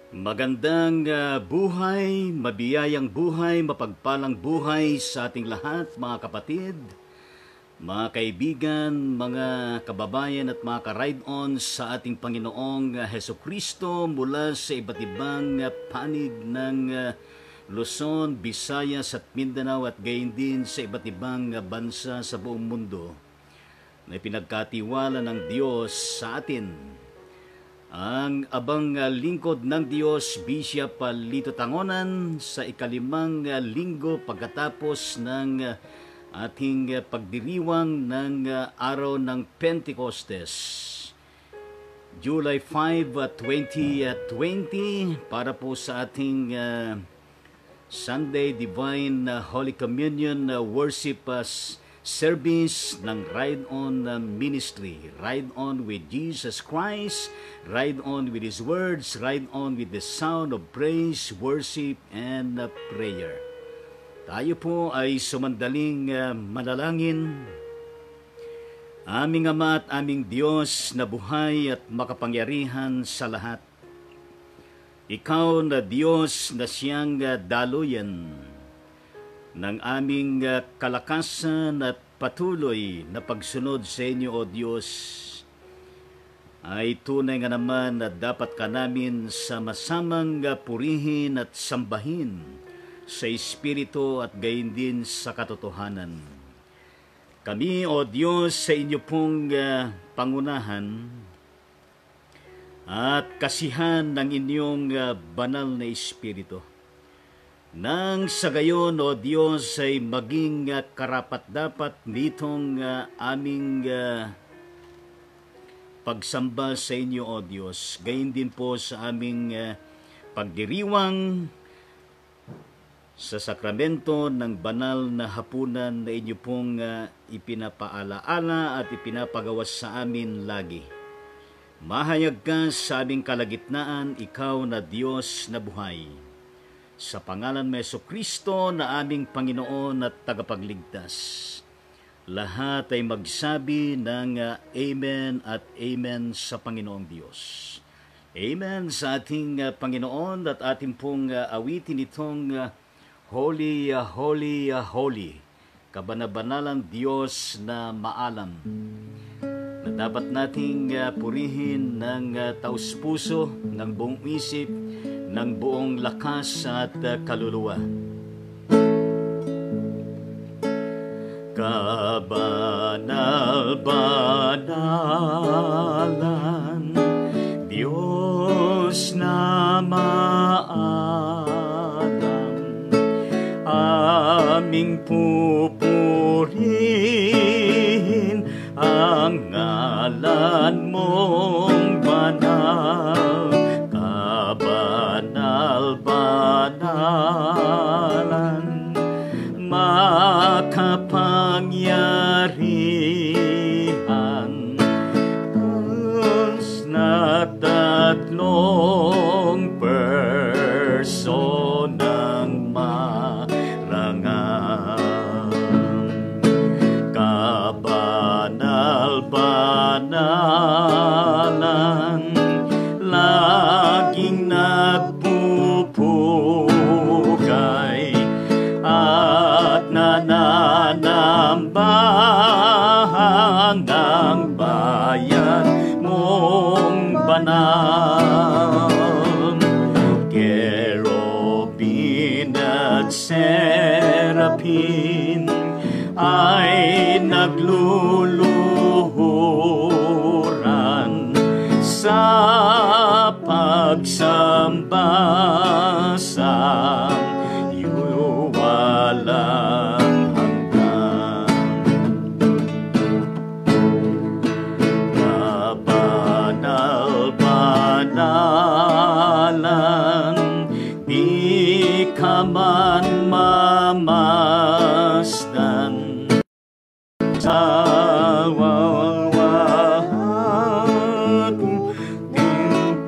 Magandang buhay, mabiyayang buhay, mapagpalang buhay sa ating lahat, mga kapatid, mga kaibigan, mga kababayan at mga ka-ride-on sa ating Panginoong Heso Kristo mula sa iba't ibang panig ng Luzon, Visayas at Mindanao at gayon din sa iba't ibang bansa sa buong mundo na pinagkatiwala ng Diyos sa atin. Ang abang lingkod ng Diyos, Bishop Lito Tangonan, sa ikalimang linggo pagkatapos ng ating pagdiriwang ng araw ng Pentecostes. July 5, 2020, para po sa ating Sunday Divine Holy Communion Worship Service ng Ride On Ministry. Ride on with Jesus Christ, ride on with His words, ride on with the sound of praise, worship, and prayer. Tayo po ay sumandaling manalangin. Aming Ama at aming Diyos na buhay at makapangyarihan sa lahat. Ikaw na Diyos na siyang daluyan ng aming kalakasan at patuloy na pagsunod sa inyo, O Diyos, ay tunay nga naman na dapat ka namin sama-samang purihin at sambahin sa Espiritu at gayon din sa katotohanan. Kami, O Diyos, sa inyo pong pangunahan at kasihan ng inyong banal na Espiritu. Nang sa gayon, O Diyos, ay maging karapat-dapat nitong aming pagsamba sa inyo, O Diyos. Gayon din po sa aming pagdiriwang sa sakramento ng banal na hapunan na inyo pong ipinapaalaala at ipinapagawas sa amin lagi. Mahayag ka sa aming kalagitnaan, ikaw na Diyos na buhay. Sa pangalan ni Heso Kristo na aming Panginoon at tagapagligtas, lahat ay magsabi ng Amen at Amen sa Panginoong Diyos. Amen sa ating Panginoon at ating pong awitin itong Holy, Holy, Holy, kabanabanalang Diyos na maalam, na dapat nating purihin ng taus-puso, ng buong isip, ng buong lakas at kaluluwa. Kabanal-banalan, Diyos na maalam, aming pupurihin ang ngalan mong banal. Banal-banalan, makapangyarihan, Diyos na tatlong personang marangal. Kabanal-banalan, laging nagpupugay at nananambahan ng bayan mong banal. Kerubin at serapin ay nagluluhuran sa pagsamba sa iyo walang hanggan. Kabanal-banalan, di ka man mamasdan sa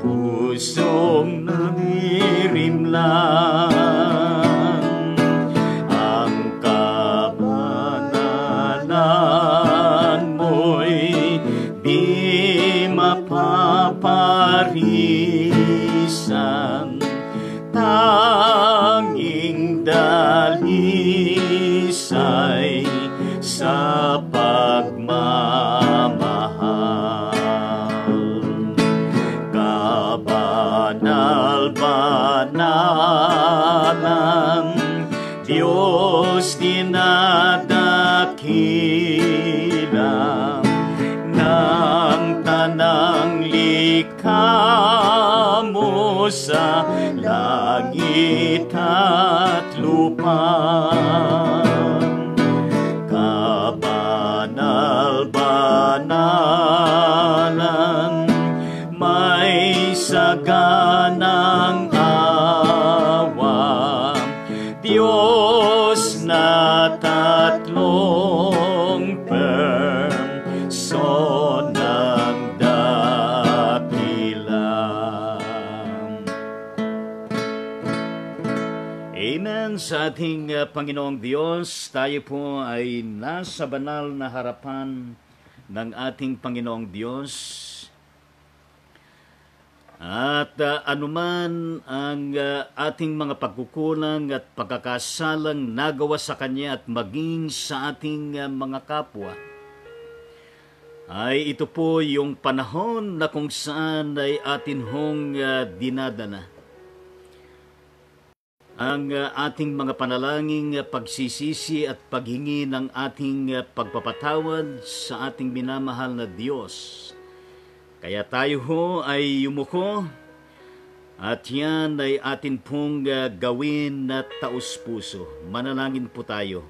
pusong nanirimlan. Ang kabanalan mo'y di mapapari dalisang, tanging dalisay sa pagmamahal. Kabanal-banalang Diyos dinadakila ng tanang likha mo sa langit at lupa. Kabanal-banalan, may saganang awa, Diyos na tatlong personang dakila. Amen. Sa ating Panginoong Diyos, tayo po ay nasa banal na harapan ng ating Panginoong Diyos. At anuman ang ating mga pagkukulang at pagkakasalang nagawa sa Kanya at maging sa ating mga kapwa, ay ito po yung panahon na kung saan ay atin hong dinadala ang ating mga panalangin, pagsisisi at paghingi ng ating pagpapatawad sa ating minamahal na Diyos. Kaya tayo ho ay yumuko at yan ay atin pong gawin na taus-puso. Manalangin po tayo.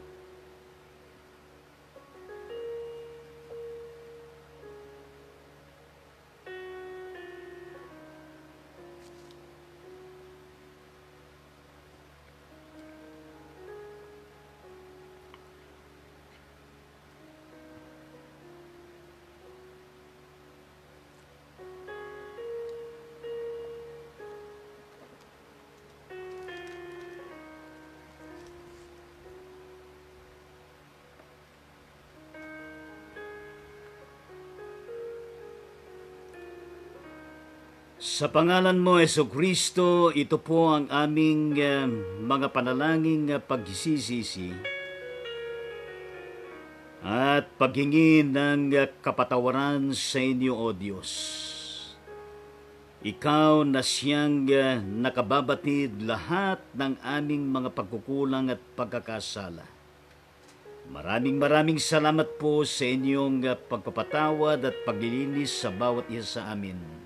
Sa pangalan mo, Jesucristo, ito po ang aming mga panalangin pagsisisi at paghingi ng kapatawaran sa inyo, O Diyos. Ikaw na siyang nakababatid lahat ng aming mga pagkukulang at pagkakasala. Maraming salamat po sa inyong pagpapatawad at paglilinis sa bawat isa sa amin.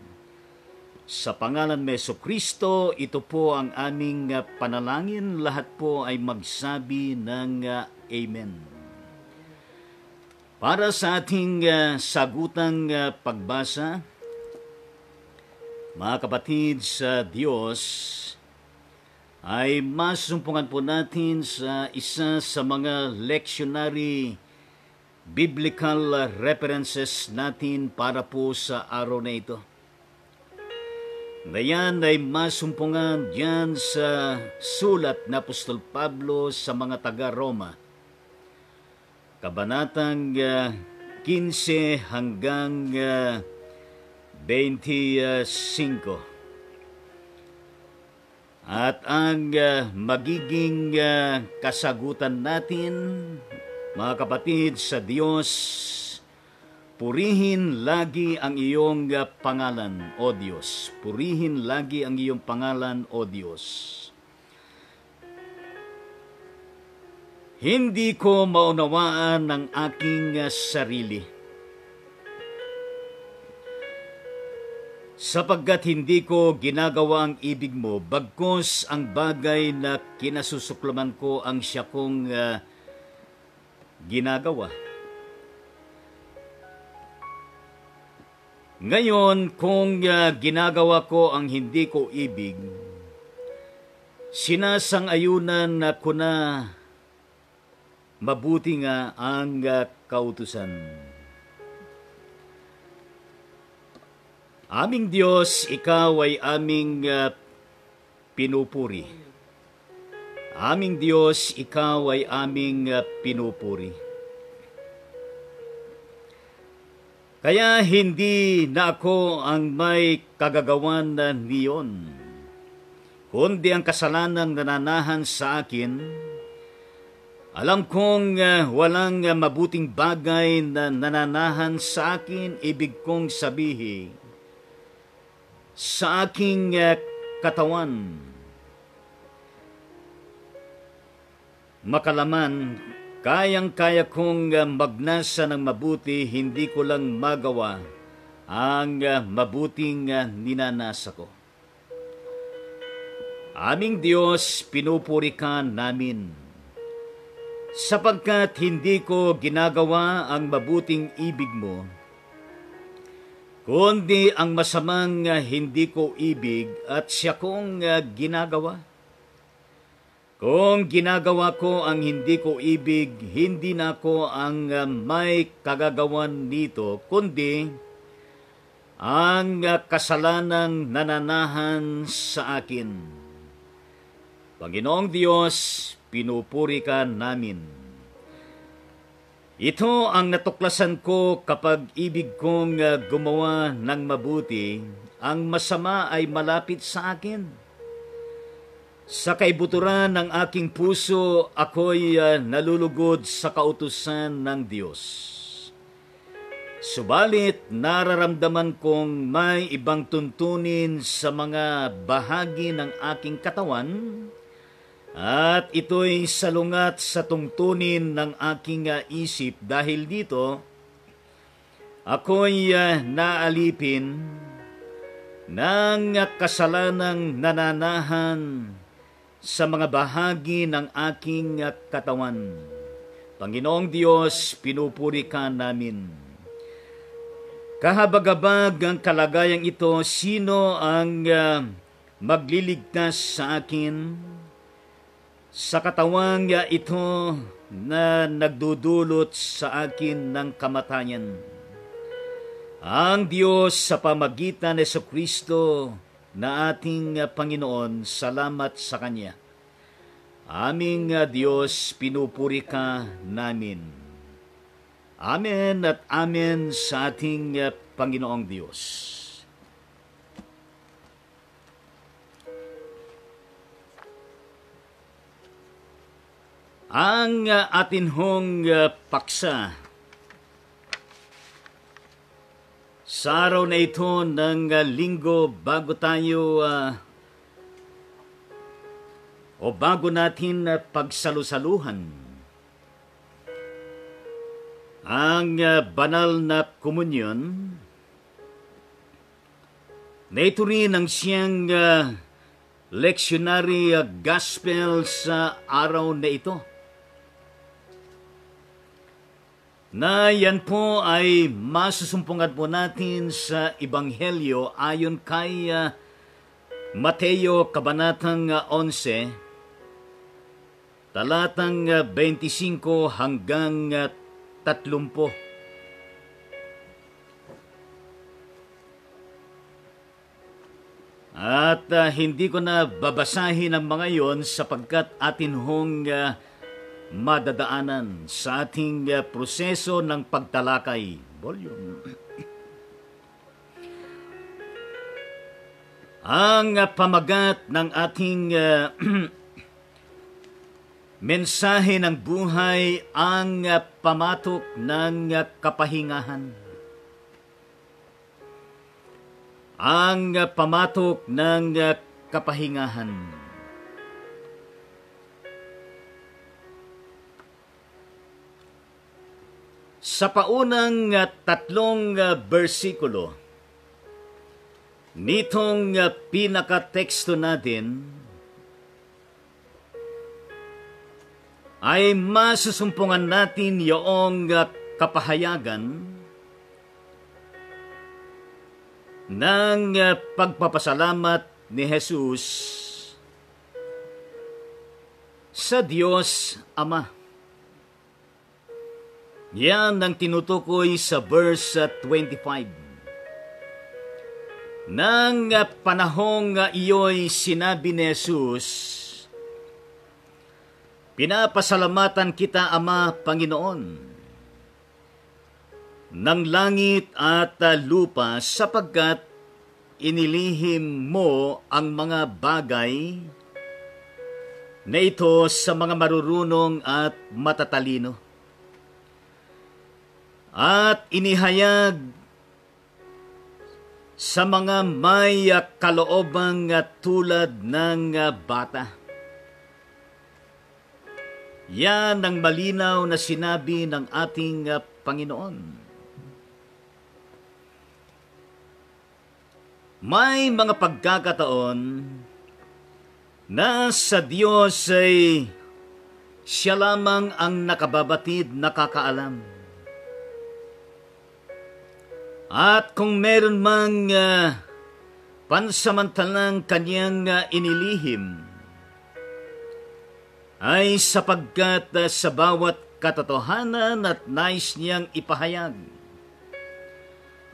Sa pangalan ni Jesucristo, ito po ang aming panalangin. Lahat po ay magsabi ng Amen. Para sa ating sagutang pagbasa, mga kapatid sa Diyos, ay masumpungan po natin sa isa sa mga lectionary biblical references natin para po sa araw na ito. Ngayon ay masumpungan diyan sa sulat na Apostol Pablo sa mga taga-Roma, kabanatang 15 hanggang 25. At ang magiging kasagutan natin, mga kapatid sa Diyos, purihin lagi ang iyong pangalan, O Diyos. Purihin lagi ang iyong pangalan, O Diyos. Hindi ko maunawaan ang aking sarili, sapagkat hindi ko ginagawa ang ibig mo, bagkus ang bagay na kinasusuklaman ko ang siya kong ginagawa. Ngayon, kung ginagawa ko ang hindi ko ibig, sinasang-ayunan ko na mabuti nga ang kautusan. Aming Diyos, ikaw ay aming pinupuri. Aming Diyos, ikaw ay aming pinupuri. Kaya hindi na ako ang may kagagawan na niyon, kundi ang kasalanang nananahan sa akin. Alam kong walang mabuting bagay na nananahan sa akin, ibig kong sabihin, sa aking katawan. Makalaman, kayang-kaya kong magnasa ng mabuti, hindi ko lang magawa ang mabuting ninanasa ko. Aming Diyos, pinupuri ka namin, sapagkat hindi ko ginagawa ang mabuting ibig mo, kundi ang masamang hindi ko ibig at siya kong ginagawa. Kung ginagawa ko ang hindi ko ibig, hindi na ako ang may kagagawan nito, kundi ang kasalanang nananahan sa akin. Panginoong Diyos, pinupuri ka namin. Ito ang natuklasan ko kapag ibig kong gumawa ng mabuti, ang masama ay malapit sa akin. Sa kaibuturan ng aking puso, ako'y nalulugod sa kautusan ng Diyos. Subalit, nararamdaman kong may ibang tuntunin sa mga bahagi ng aking katawan, at ito'y salungat sa tungtunin ng aking isip. Dahil dito, ako'y naalipin ng kasalanang nananahan sa mga bahagi ng aking katawan. Panginoong Diyos, pinupuri ka namin. Kahabag-habag ang kalagayang ito, sino ang magliligtas sa akin sa katawang ito na nagdudulot sa akin ng kamatayan? Ang Diyos sa pamagitan ni Jesucristo na ating Panginoon, salamat sa Kanya. Aming Diyos, pinupuri ka namin. Amen at amen sa ating Panginoong Diyos. Ang atin hong paksa sa araw na ito ng linggo, bago natin pagsalusaluhan ang banal na komunyon, na ito rin ang siyang lectionary gospel sa araw na ito, na yan po ay masusumpungan po natin sa Ebanghelyo ayon kay Mateo Kabanatang 11, talatang 25 hanggang 30. At hindi ko na babasahin ang mga yon sapagkat atin hong madadaanan sa ating proseso ng pagtalakay. Volume. Ang pamagat ng ating mensahe ng buhay, ang pamatok ng kapahingahan. Ang pamatok ng kapahingahan. Sa paunang 3 bersikulo nitong pinakateksto natin ay masusumpungan natin yung kapahayagan ng pagpapasalamat ni Jesus sa Diyos Ama. Yan ang tinutukoy sa verse 25. Nang panahong iyo'y sinabi ni Jesus, "Pinapasalamatan kita, Ama, Panginoon, ng langit at lupa sapagkat inilihim mo ang mga bagay na ito sa mga marurunong at matatalino. At inihayag sa mga may kaloobang tulad ng bata. Yan ang malinaw na sinabi ng ating Panginoon. May mga pagkakataon na sa Diyos ay siya lamang ang nakababatid, nakakaalam. At kung meron mang pansamantalang kanyang inilihim, ay sapagkat sa bawat katotohanan at nais niyang ipahayag,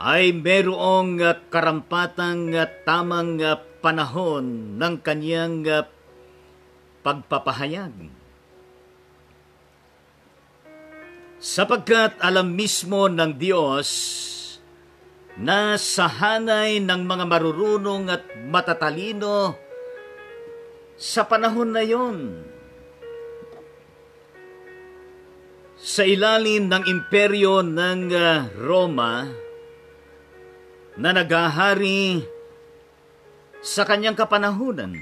ay merong karampatang tamang panahon ng kanyang pagpapahayag. Sapagkat alam mismo ng Diyos na sa hanay ng mga marurunong at matatalino sa panahon na yon, sa ilalim ng imperyo ng Roma na naghahari sa kanyang kapanahunan.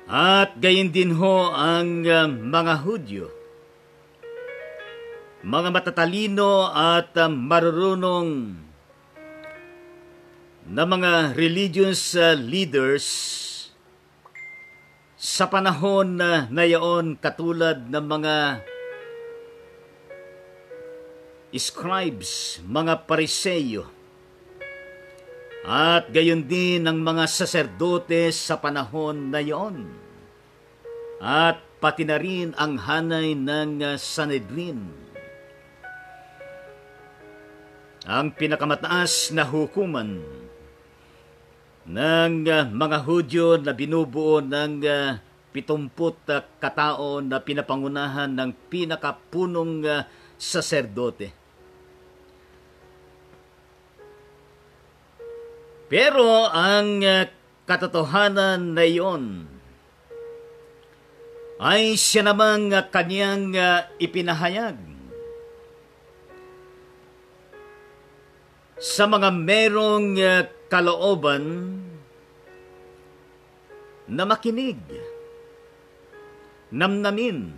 At gayon din ho ang mga Hudyo, mga matatalino at marurunong na mga religious leaders sa panahon na yaon, katulad ng mga scribes, mga pariseyo, at gayon din ang mga saserdote sa panahon na yaon, at pati na rin ang hanay ng Sanhedrin. Ang pinakamataas na hukuman ng mga Hudyo na binubuo ng 70 katao na pinapangunahan ng pinakapunong saserdote. Pero ang katotohanan na iyon ay siya namang kanyang ipinahayag sa mga merong kalooban na makinig, namnamin,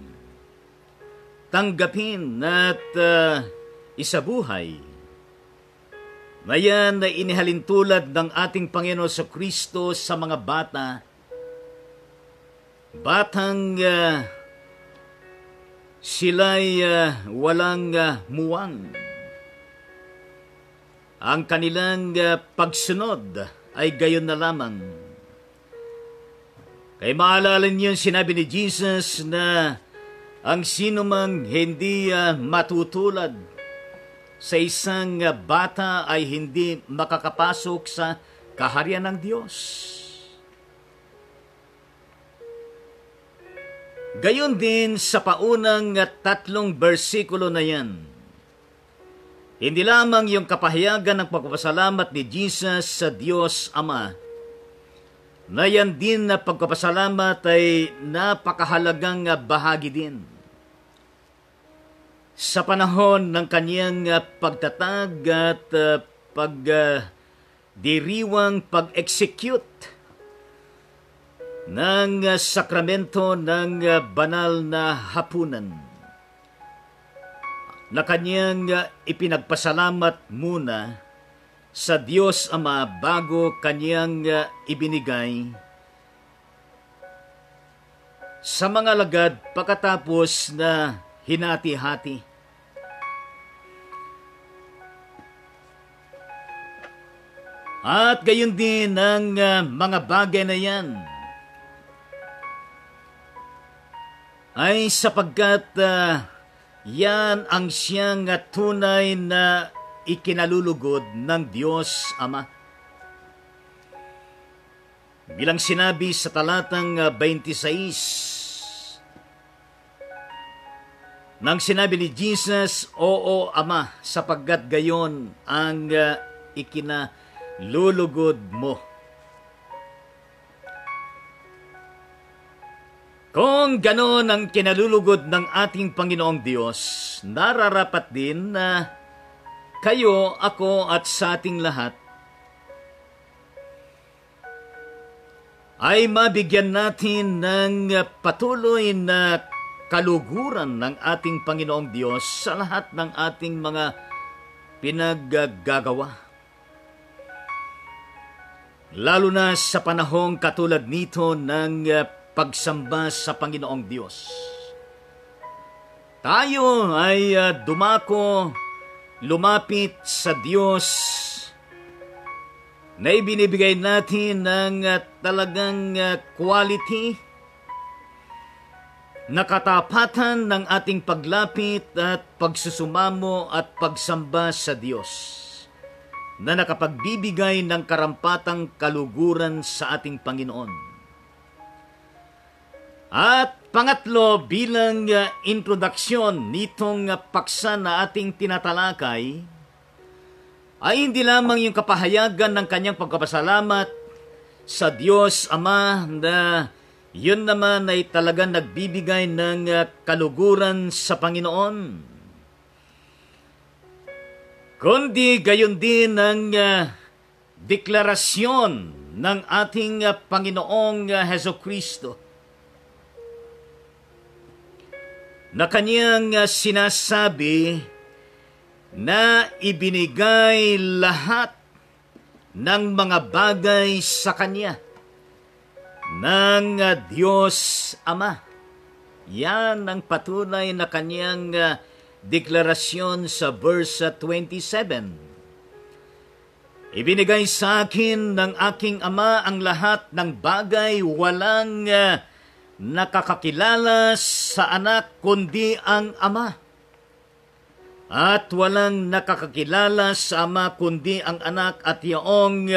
tanggapin at isabuhay. Ngayon na inihalintulad ng ating Panginoon sa Kristo sa mga batang sila'y walang muwang. Ang kanilang pagsunod ay gayon na lamang. Kaya maalala niyo sinabi ni Jesus na ang sinumang hindi matutulad sa isang bata ay hindi makakapasok sa kaharian ng Diyos. Gayon din sa paunang 3 bersikulo na yan. Hindi lamang yung kapahayagan ng pagpapasalamat ni Jesus sa Diyos Ama, na yan din na pagpapasalamat ay napakahalagang bahagi din sa panahon ng kanyang pagtatag at pagdiriwang pag-execute ng sakramento ng banal na hapunan, na kanyang ipinagpasalamat muna sa Diyos Ama bago kanyang ibinigay sa mga lagad pagkatapos na hinati-hati. At gayon din ang mga bagay na yan ay sapagkat yan ang siyang tunay na ikinalulugod ng Diyos Ama. Bilang sinabi sa talatang 26, Nang sinabi ni Jesus, "Oo, Ama, sapagkat gayon ang ikinalulugod mo." Kung ganon ang kinalulugod ng ating Panginoong Diyos, nararapat din na kayo, ako at sa ating lahat ay mabigyan natin ng patuloy na kaluguran ng ating Panginoong Diyos sa lahat ng ating mga pinaggagawa. Lalo na sa panahong katulad nito ng pagsamba sa Panginoong Diyos. Tayo ay lumapit sa Diyos na ibinibigay natin ng talagang quality na katapatan ng ating paglapit at pagsusumamo at pagsamba sa Diyos na nakapagbibigay ng karampatang kaluguran sa ating Panginoon. At pangatlo, bilang introduksyon nitong paksa na ating tinatalakay, ay hindi lamang yung kapahayagan ng kanyang pagpapasalamat sa Diyos Ama na yun naman ay talagang nagbibigay ng kaluguran sa Panginoon, kundi gayon din ang deklarasyon ng ating Panginoong Hesukristo na kanyang sinasabi na ibinigay lahat ng mga bagay sa kanya ng Diyos Ama. Yan ang patunay na kanyang deklarasyon sa verse 27. Ibinigay sa akin ng aking Ama ang lahat ng bagay, walang nakakakilala sa anak kundi ang Ama. At walang nakakakilala sa Ama kundi ang anak, at iyong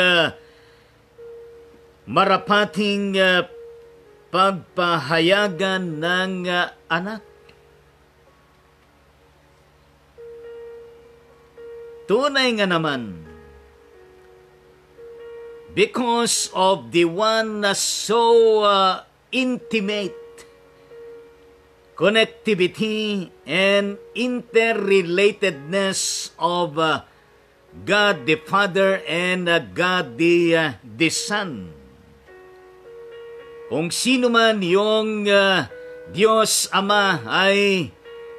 marapating pagpahayagan ng anak. Tunay nga naman, because of the one na so intimate connectivity and interrelatedness of God the Father and God the Son. Kung sino man yung Diyos Ama ay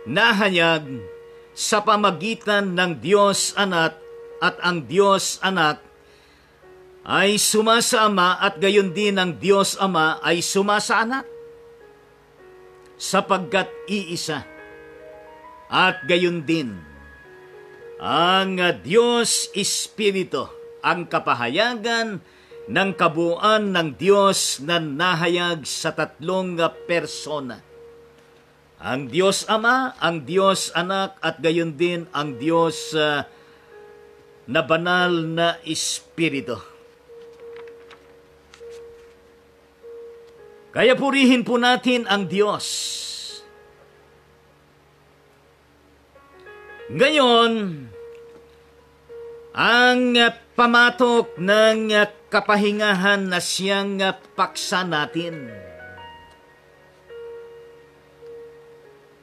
nahayag sa pamagitan ng Diyos Anak, at ang Diyos Anak ay sumasa Ama, at gayon din ang Diyos Ama ay sumasa Anak, sapagkat iisa. At gayon din ang Diyos Espiritu, ang kapahayagan ng kabuuan ng Diyos na nahayag sa tatlong persona. Ang Diyos Ama, ang Diyos Anak, at gayon din ang Diyos na banal na Espiritu. Kaya purihin po natin ang Diyos. Ngayon, ang pamatok ng kapahingahan na siyang paksa natin,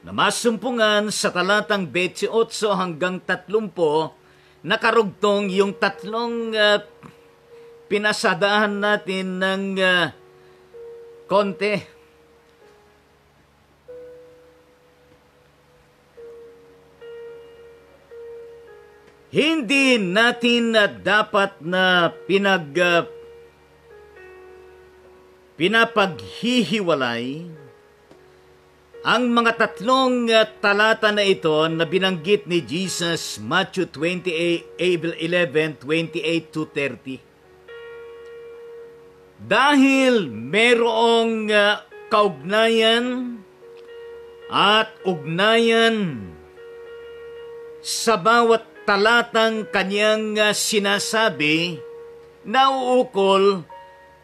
na masumpungan sa talatang 28 hanggang 30, nakarugtong yung tatlong pinasadahan natin ng konti. Hindi natin dapat na pinapaghihiwalay ang mga tatlong talata na ito na binanggit ni Jesus, Matthew 11:28-30. Dahil merong kaugnayan at ugnayan sa bawat talatang kanyang sinasabi, na uukol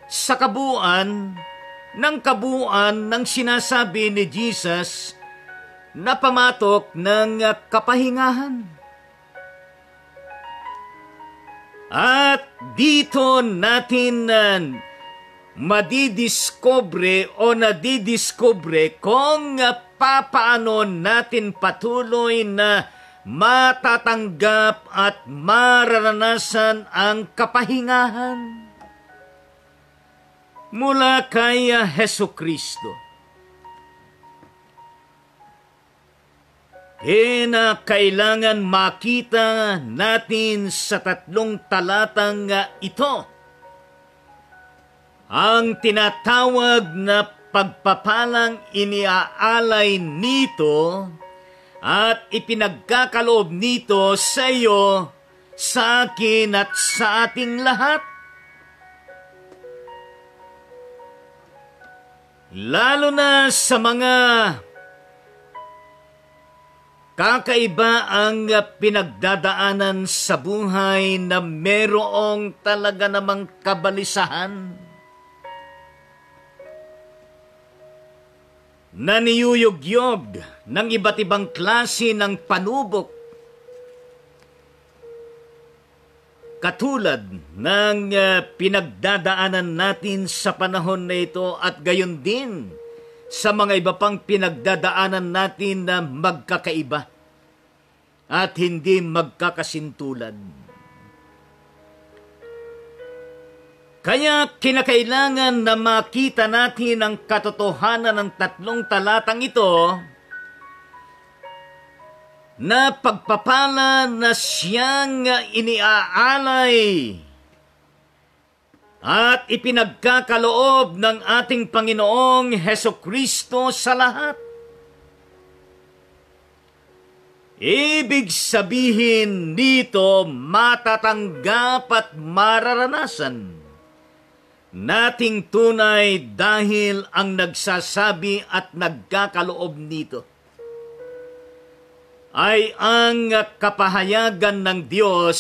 sa kabuuan ng sinasabi ni Jesus na pamatok ng kapahingahan. At dito natin madidiscover o nadidiscover kung papaano natin patuloy na matatanggap at mararanasan ang kapahingahan mula kay Hesukristo. Kailangan makita natin sa 3 talatang ito ang tinatawag na pagpapalang iniaalay nito at ipinagkakaloob nito sa iyo, sa akin at sa ating lahat. Lalo na sa mga kakaiba ang pinagdadaanan sa buhay na merong talaga namang kabalisahan, naniyuyugyog ng iba't ibang klase ng panubok, katulad ng pinagdadaanan natin sa panahon na ito at gayon din sa mga iba pang pinagdadaanan natin na magkakaiba at hindi magkakasintulad. Kaya kinakailangan na makita natin ang katotohanan ng 3 talatang ito na pagpapala na siyang iniaalay at ipinagkakaloob ng ating Panginoong Hesukristo sa lahat. Ibig sabihin dito, matatanggap at mararanasan nating tunay dahil ang nagsasabi at nagkakaloob nito ay ang kapahayagan ng Diyos,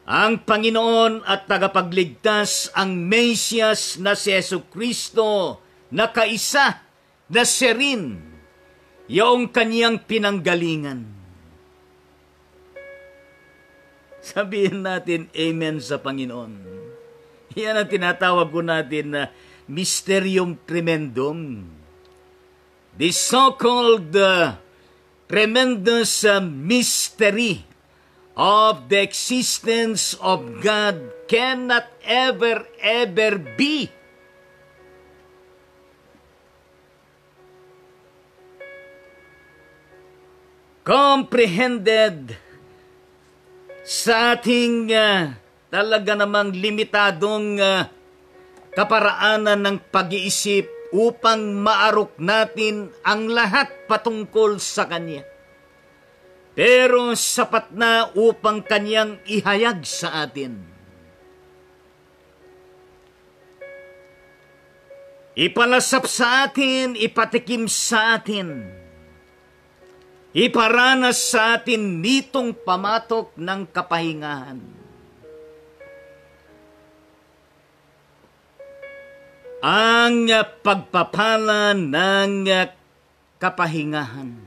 ang Panginoon at tagapagligtas, ang Mesiyas na si Hesukristo na kaisa na siya rin yung kaniyang pinanggalingan. Sabihin natin amen sa Panginoon. Yan ang tinatawag ko natin na Mysterium Tremendum. The so-called tremendous mystery of the existence of God cannot ever be comprehended sa ating talaga namang limitadong kaparaanan ng pag-iisip upang maarok natin ang lahat patungkol sa Kanya. Pero sapat na upang Kanyang ihayag sa atin. Ipalasap sa atin, ipatikim sa atin, iparanas sa atin nitong pamatok ng kapahingahan. Ang pagpapala ng kapahingahan.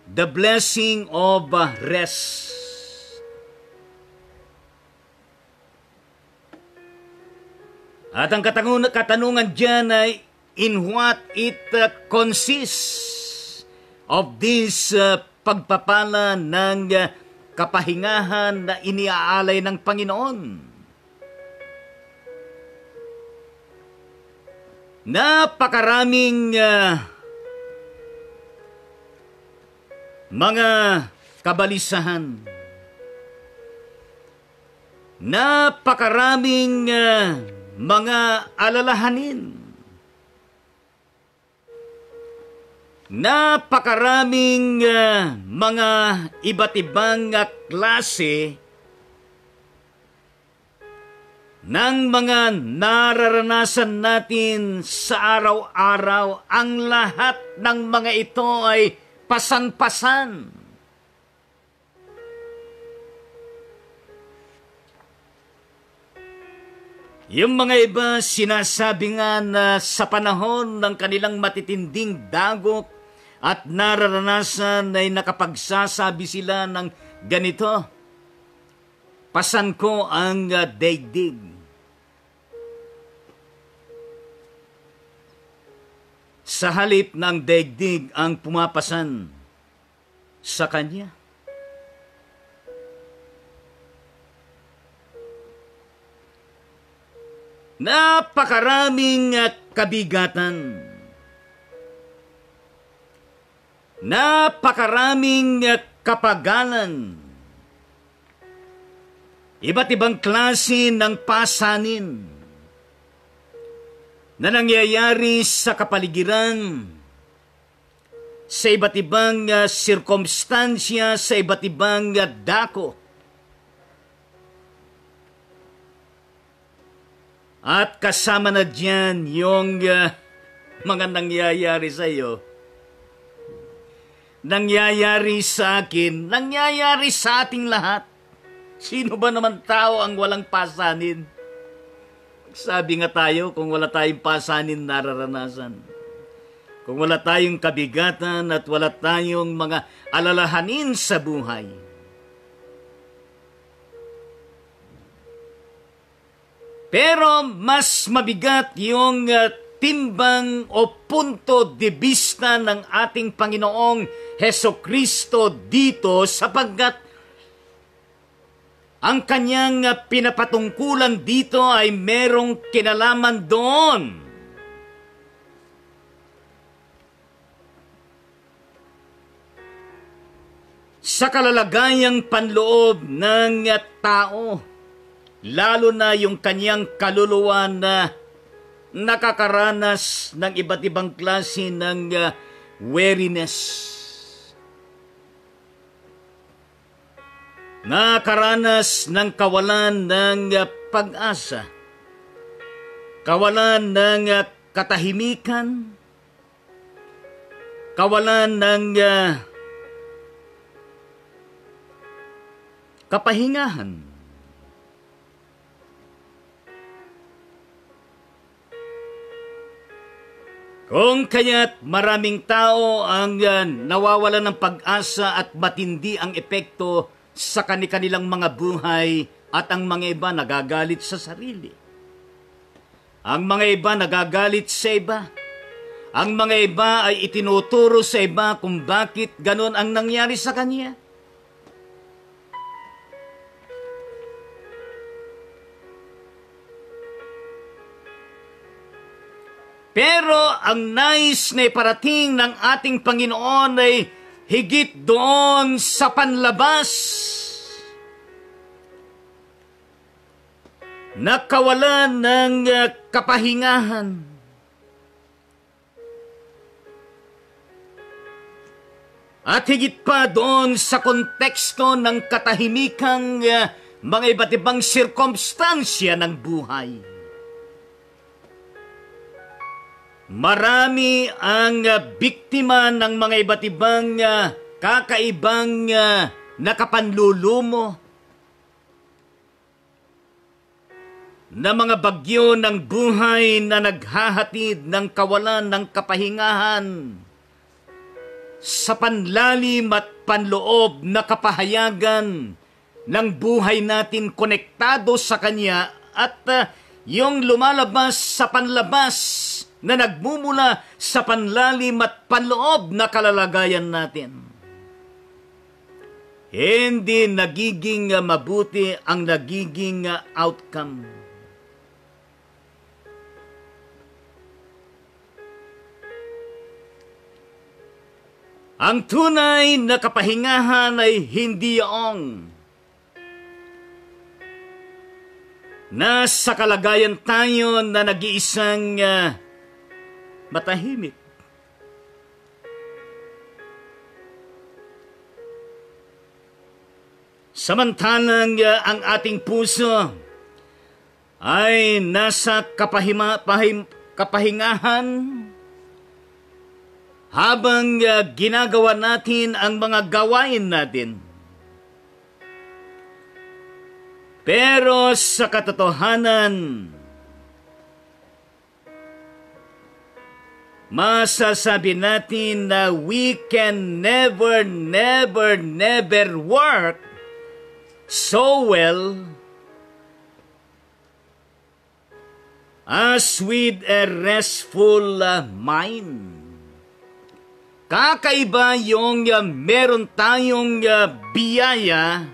The blessing of rest. At ang katanungan dyan ay, in what it consists of this pagpapala ng kapahingahan na iniaalay ng Panginoon? Napakaraming mga kabalisahan. Napakaraming mga alalahanin. Napakaraming mga iba't ibang klase ng mga nararanasan natin sa araw-araw. Ang lahat ng mga ito ay pasan-pasan. Yung mga iba sinasabi nga na sa panahon ng kanilang matitinding dagok at nararanasan ay nakapagsasabi sila ng ganito, pasan ko ang daigdig. Sa halip ng daigdig ang pumapasan sa kanya. Napakaraming kabigatan. Napakaraming kapagalan. Iba't ibang klase ng pasanin na nangyayari sa kapaligiran, sa iba't ibang sirkumstansya, sa iba't ibang dako. At kasama na dyan yung mga nangyayari sa iyo, nangyayari sa akin, nangyayari sa ating lahat. Sino ba naman tao ang walang pasanin? Sabi nga tayo, kung wala tayong pasanin nararanasan, kung wala tayong kabigatan at wala tayong mga alalahanin sa buhay, pero mas mabigat yung timbang o punto de vista ng ating Panginoong Hesukristo dito sapagkat ang kanyang pinapatungkulan dito ay merong kinalaman doon sa kalalagayang panloob ng tao, lalo na yung kanyang kaluluwa na nakakaranas ng iba't ibang klase ng weariness. Nakaranas ng kawalan ng pag-asa, kawalan ng katahimikan, kawalan ng kapahingahan. Kung kaya't maraming tao ang nawawalan ng pag-asa at matindi ang epekto sa kanilang mga buhay at ang mga iba nagagalit sa sarili. Ang mga iba nagagalit sa iba. Ang mga iba ay itinuturo sa iba kung bakit ganon ang nangyari sa kanya. Pero ang nais na iparating ng ating Panginoon ay higit doon sa panlabas. Nakawalan ng kapahingahan. At higit pa doon sa konteksto ng katahimikang mga iba't ibang sirkumstansya ng buhay. Marami ang biktima ng mga iba't ibang kakaibang nakapanlulumo na mga bagyo ng buhay na naghahatid ng kawalan ng kapahingahan sa panlalim at panloob na kapahayagan ng buhay natin konektado sa Kanya at yung lumalabas sa panlabas na nagmumula sa panlalim at panloob na kalalagayan natin. Hindi nagiging mabuti ang nagiging outcome. Ang tunay na kapahingahan ay hindi yaong nasa kalagayan tayo na nag-iisang matahimik. Samantalang ang ating puso ay nasa kapahingahan habang ginagawa natin ang mga gawain natin. Pero sa katotohanan, masasabi natin na we can never work so well as with a restful mind. Kakaiba yung meron tayong biyaya,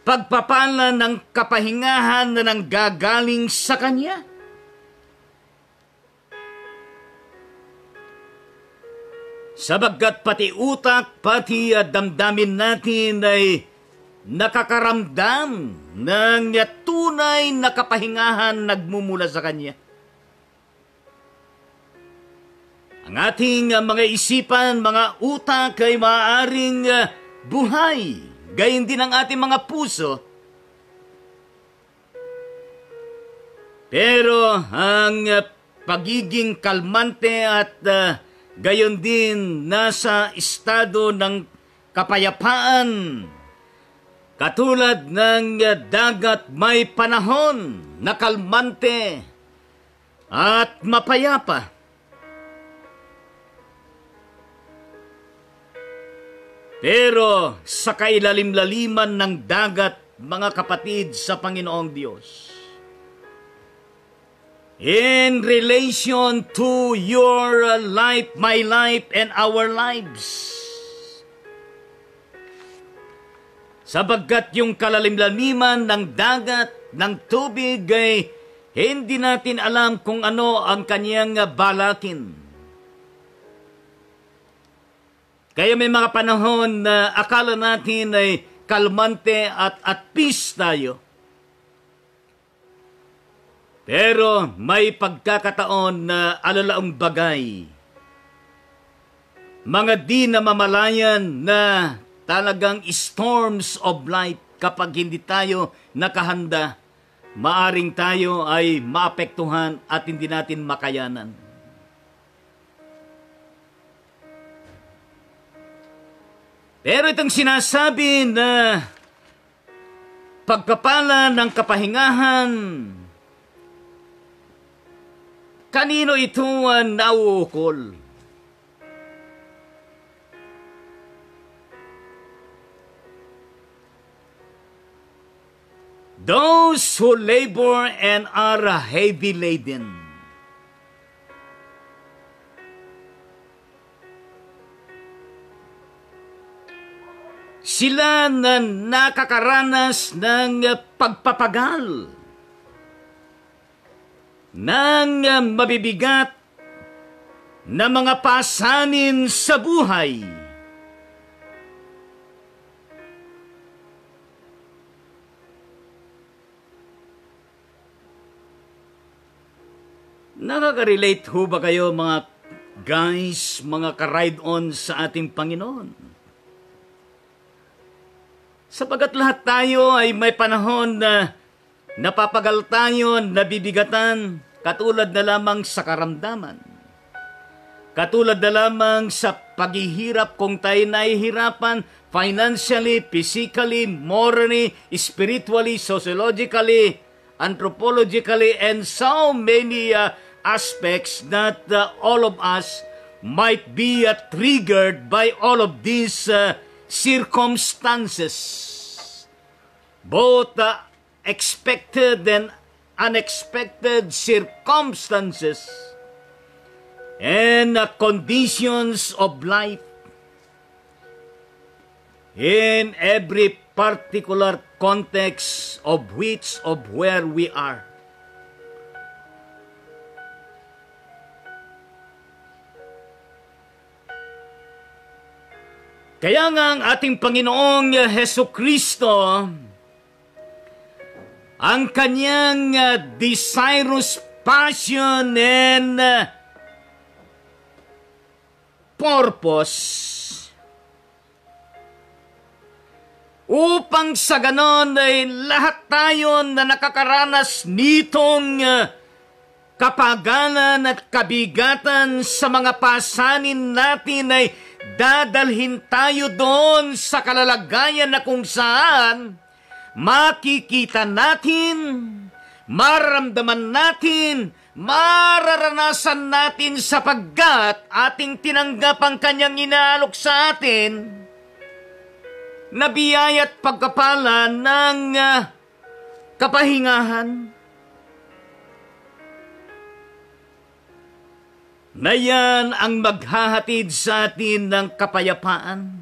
pagpapala ng kapahingahan na nanggagaling sa Kanya. Sabagkat pati utak, pati damdamin natin ay nakakaramdam ng tunay na kapahingahan nagmumula sa Kanya. Ang ating mga isipan, mga utak ay maaaring buhay, gayon din ang ating mga puso. Pero ang pagiging kalmante at gayon din nasa estado ng kapayapaan, katulad ng dagat may panahon na kalmante at mapayapa. Pero sa kailalim-laliman ng dagat, mga kapatid sa Panginoong Diyos, in relation to your life, my life, and our lives, sabagkat yung kalalim-laliman ng dagat, ng tubig ay hindi natin alam kung ano ang kanyang balakin. Kaya may mga panahon na akala natin ay kalmante at peace tayo. Pero may pagkakataon na alalaong bagay, mga di namamalayan na talagang storms of life, kapag hindi tayo nakahanda, maaring tayo ay maapektuhan at hindi natin makayanan. Pero itong sinasabi na pagpapala ng kapahingahan, kanino ito nauukol? Those who labor and are heavy laden. Sila na nakakaranas ng pagpapagal, ng mabibigat na mga pasanin sa buhay. Nakaka-relate ho ba kayo mga guys, mga ka-ride-on sa ating Panginoon? Sapagat lahat tayo ay may panahon na napapagal tayo, nabibigatan, katulad na lamang sa karamdaman. Katulad na lamang sa paghihirap kung tayo nahihirapan financially, physically, morally, spiritually, sociologically, anthropologically, and so many aspects that all of us might be triggered by all of these circumstances, both expected and unexpected circumstances and conditions of life in every particular context of where we are. Kaya nga ang ating Panginoong Hesukristo, ang kanyang desirous passion and purpose, upang sa ganon ay lahat tayo na nakakaranas nitong kapagalan at kabigatan sa mga pasanin natin ay dadalhin tayo doon sa kalalagayan na kung saan makikita natin, maramdaman natin, mararanasan natin sapagkat ating tinanggap ang kanyang inaalok sa atin na biyaya at pagkapala ng kapahingahan. Na yan ang maghahatid sa atin ng kapayapaan.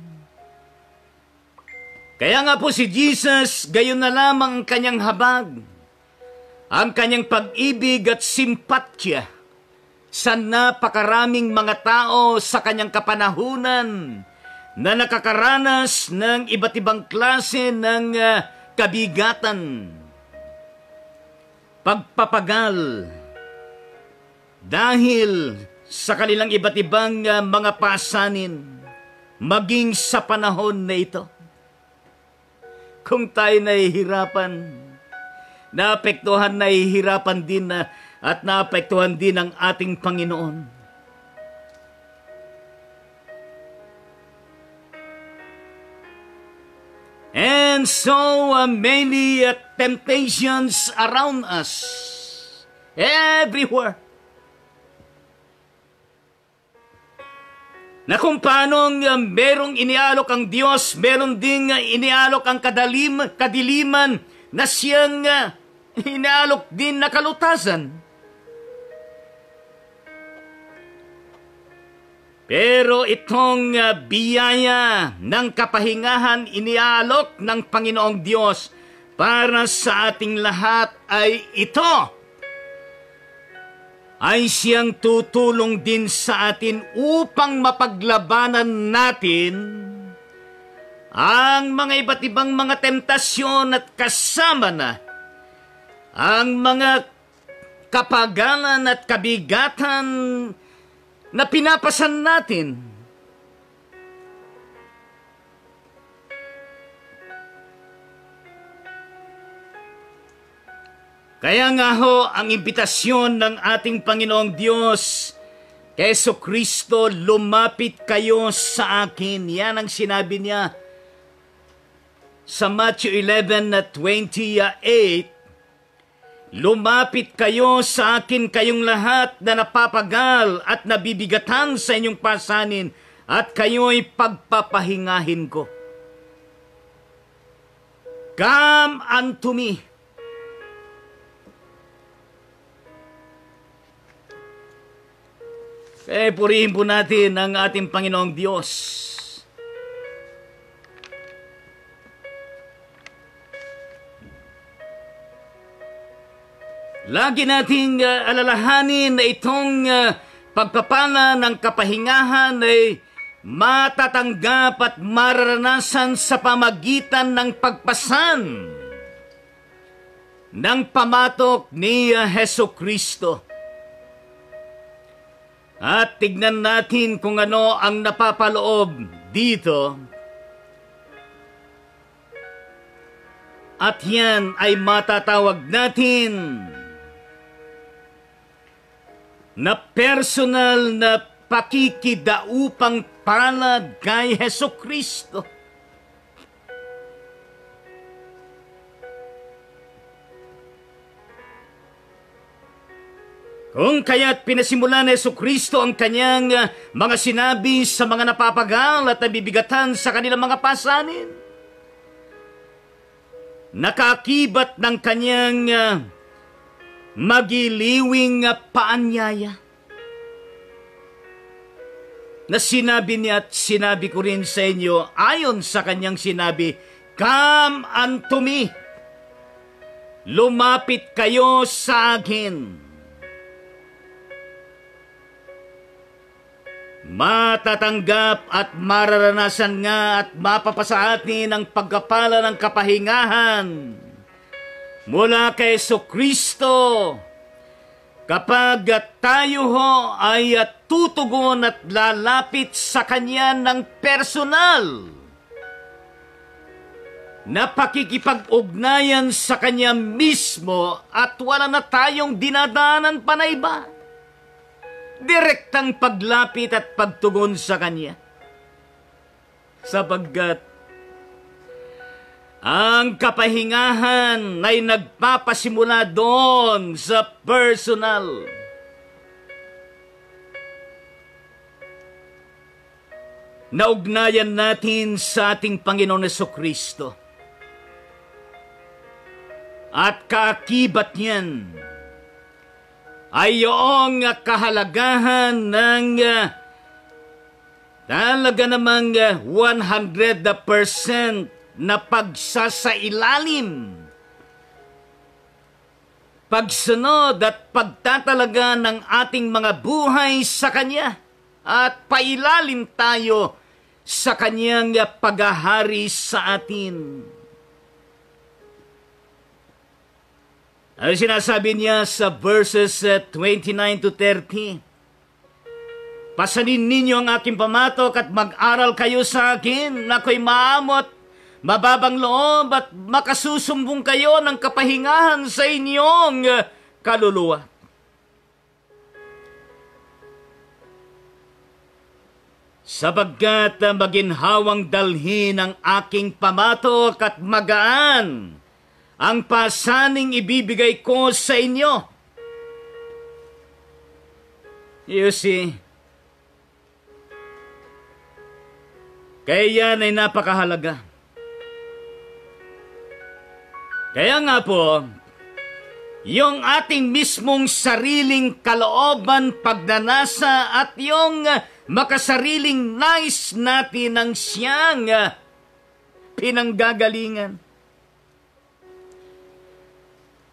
Kaya nga po si Jesus, gayon na lamang ang kanyang habag, ang kanyang pag-ibig at simpatya sa napakaraming mga tao sa kanyang kapanahunan na nakakaranas ng iba't ibang klase ng kabigatan, pagpapagal, dahil sa kanilang iba't ibang mga pasanin, maging sa panahon na ito. Kung tayo nahihirapan, nahihirapan din at naapektuhan din ng ating Panginoon. And so many temptations around us, everywhere. Na kung paano merong inialok ang Diyos, meron ding inialok ang kadiliman na siyang inialok din na kalutasan. Pero itong biyaya ng kapahingahan inialok ng Panginoong Diyos para sa ating lahat ay ito. Ay siyang tutulong din sa atin upang mapaglabanan natin ang mga iba't ibang mga tentasyon at kasama na ang mga kapagalan at kabigatan na pinapasan natin. Kaya nga ho, ang imbitasyon ng ating Panginoong Diyos, Keso Kristo, lumapit kayo sa akin. Yan ang sinabi niya sa Matthew 11:28. Lumapit kayo sa akin kayong lahat na napapagal at nabibigatan sa inyong pasanin, at kayo'y pagpapahingahin ko. Come unto me. Kaya purihin po natin ang ating Panginoong Diyos. Lagi nating alalahanin na itong pagpapala ng kapahingahan ay matatanggap at mararanasan sa pamagitan ng pagpasan ng pamatok ni Heso Kristo. At tignan natin kung ano ang napapaloob dito. At yan ay matatawag natin na personal na pakikidaupang palad kay Heso Kristo. Kung kaya't pinasimulan ni Heso Kristo ang kanyang mga sinabi sa mga napapagal at nabibigatan sa kanilang mga pasanin, nakakibat ng kanyang magiliwing paanyaya na sinabi niya at sinabi ko rin sa inyo ayon sa kanyang sinabi, Come unto me. Lumapit kayo sa akin. Matatanggap at mararanasan nga at mapapasa atin ang pagkapala ng kapahingahan mula kay Heso Kristo kapag tayo ho ay tutugon at lalapit sa Kanya ng personal na pakikipag-ugnayan sa Kanya mismo at wala na tayong dinadaanan pa na iba. Direktang paglapit at pagtugon sa Kanya. Sapagkat ang kapahingahan ay nagpapasimula doon sa personal naugnayan natin sa ating Panginoon Jesucristo. At kaakibat niyan ay yung kahalagahan ng talaga namang 100% na pagsasailalim, pagsunod at pagtatalaga ng ating mga buhay sa Kanya at pailalim tayo sa Kanyang paghahari sa atin. Ano sinasabi niya sa verses 29 to 30? Pasanin ninyo ang aking pamatok at mag-aral kayo sa akin na ako'y maamot, mababang loob at makasusumbong kayo ng kapahingahan sa inyong kaluluwa. Sapagkat maginhawang dalhin ang aking pamatok at magaan ang pasaning ibibigay ko sa inyo. You see, kaya yan ay napakahalaga. Kaya nga po, yung ating mismong sariling kalooban, pagnanasa at yung makasariling nais natin ang siyang pinanggagalingan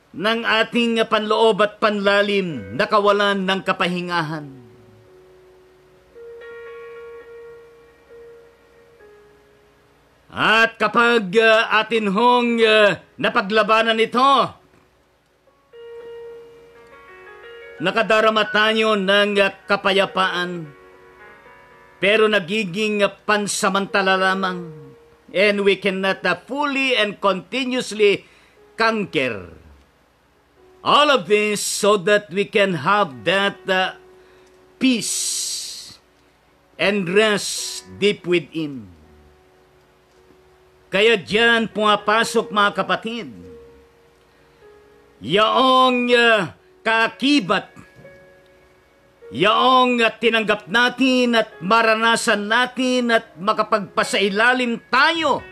ng ating panloob at panlalim na kawalan ng kapahingahan. At kapag atin hong napaglabanan ito, nakadarama tayo ng kapayapaan, pero nagiging pansamantala lamang, and we cannot fully and continuously conquer all of this so that we can have that peace and rest deep within. Kaya diyan pumapasok, mga kapatid, yaong kaakibat, yaong tinanggap natin at maranasan natin at makapagpasailalim tayo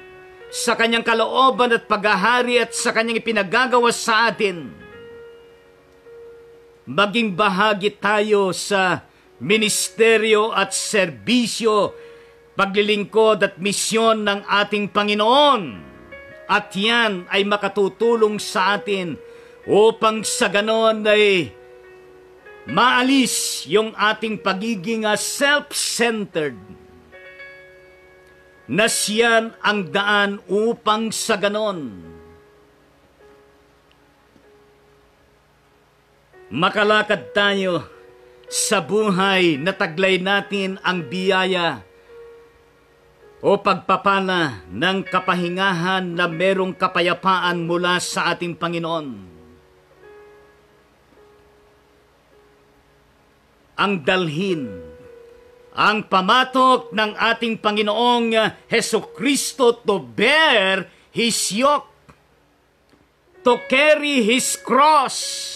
sa kanyang kalooban at paghahari at sa kanyang ipinagagawa sa atin. Maging bahagi tayo sa ministeryo at serbisyo, paglilingkod at misyon ng ating Panginoon. At yan ay makatutulong sa atin upang sa ganon ay maalis yung ating pagiging self-centered, na siyan ang daan upang sa ganon makalakad tayo sa buhay na taglay natin ang biyaya o pagpapala ng kapahingahan na merong kapayapaan mula sa ating Panginoon. Ang dalhin, ang pamatok ng ating Panginoong Hesukristo to bear His yoke, to carry His cross,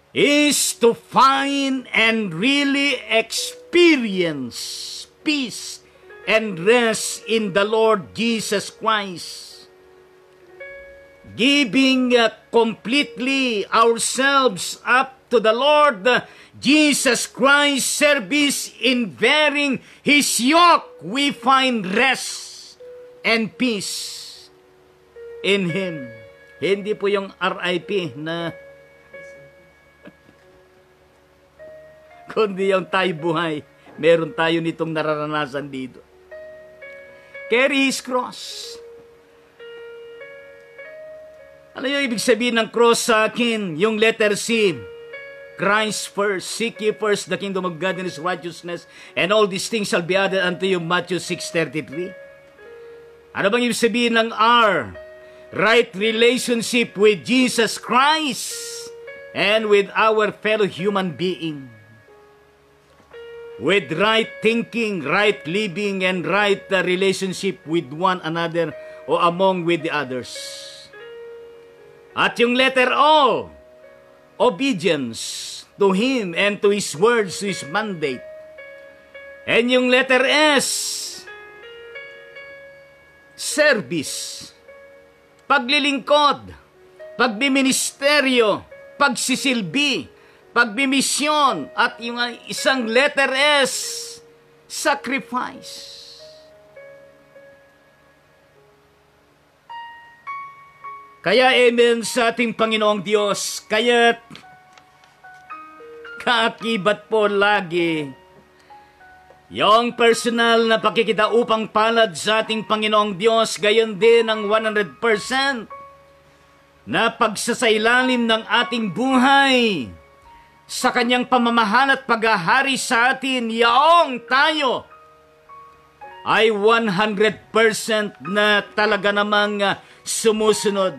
is to find and really experience peace and rest in the Lord Jesus Christ. Giving completely ourselves up to the Lord Jesus Christ, service in bearing His yoke, we find rest and peace in Him. Hindi po yung RIP na kundi yung tayo buhay, meron tayo nitong nararanasan dito. Carry His cross. Ano yung ibig sabihin ng cross sa akin? Yung letter C, Christ first. Seek ye first the kingdom of God and His righteousness, and all these things shall be added unto you, Matthew 6:33. Ano bang ibig sabihin ng R? Right relationship with Jesus Christ and with our fellow human being. With right thinking, right living, and right relationship with one another o among with the others. At yung letter O, obedience. to Him and to His words, to His mandate. And yung letter S, service, paglilingkod, pagbiministeryo, pagsisilbi, pagbimisyon, at yung isang letter S, sacrifice. Kaya amen sa ating Panginoong Diyos, kaya't kaakibat po lagi yung personal na pakikita upang palad sa ating Panginoong Diyos, gayon din ang 100% na pagsasailalim ng ating buhay sa Kanyang pamamahal at paghahari sa atin, yaong tayo ay 100% na talaga namang sumusunod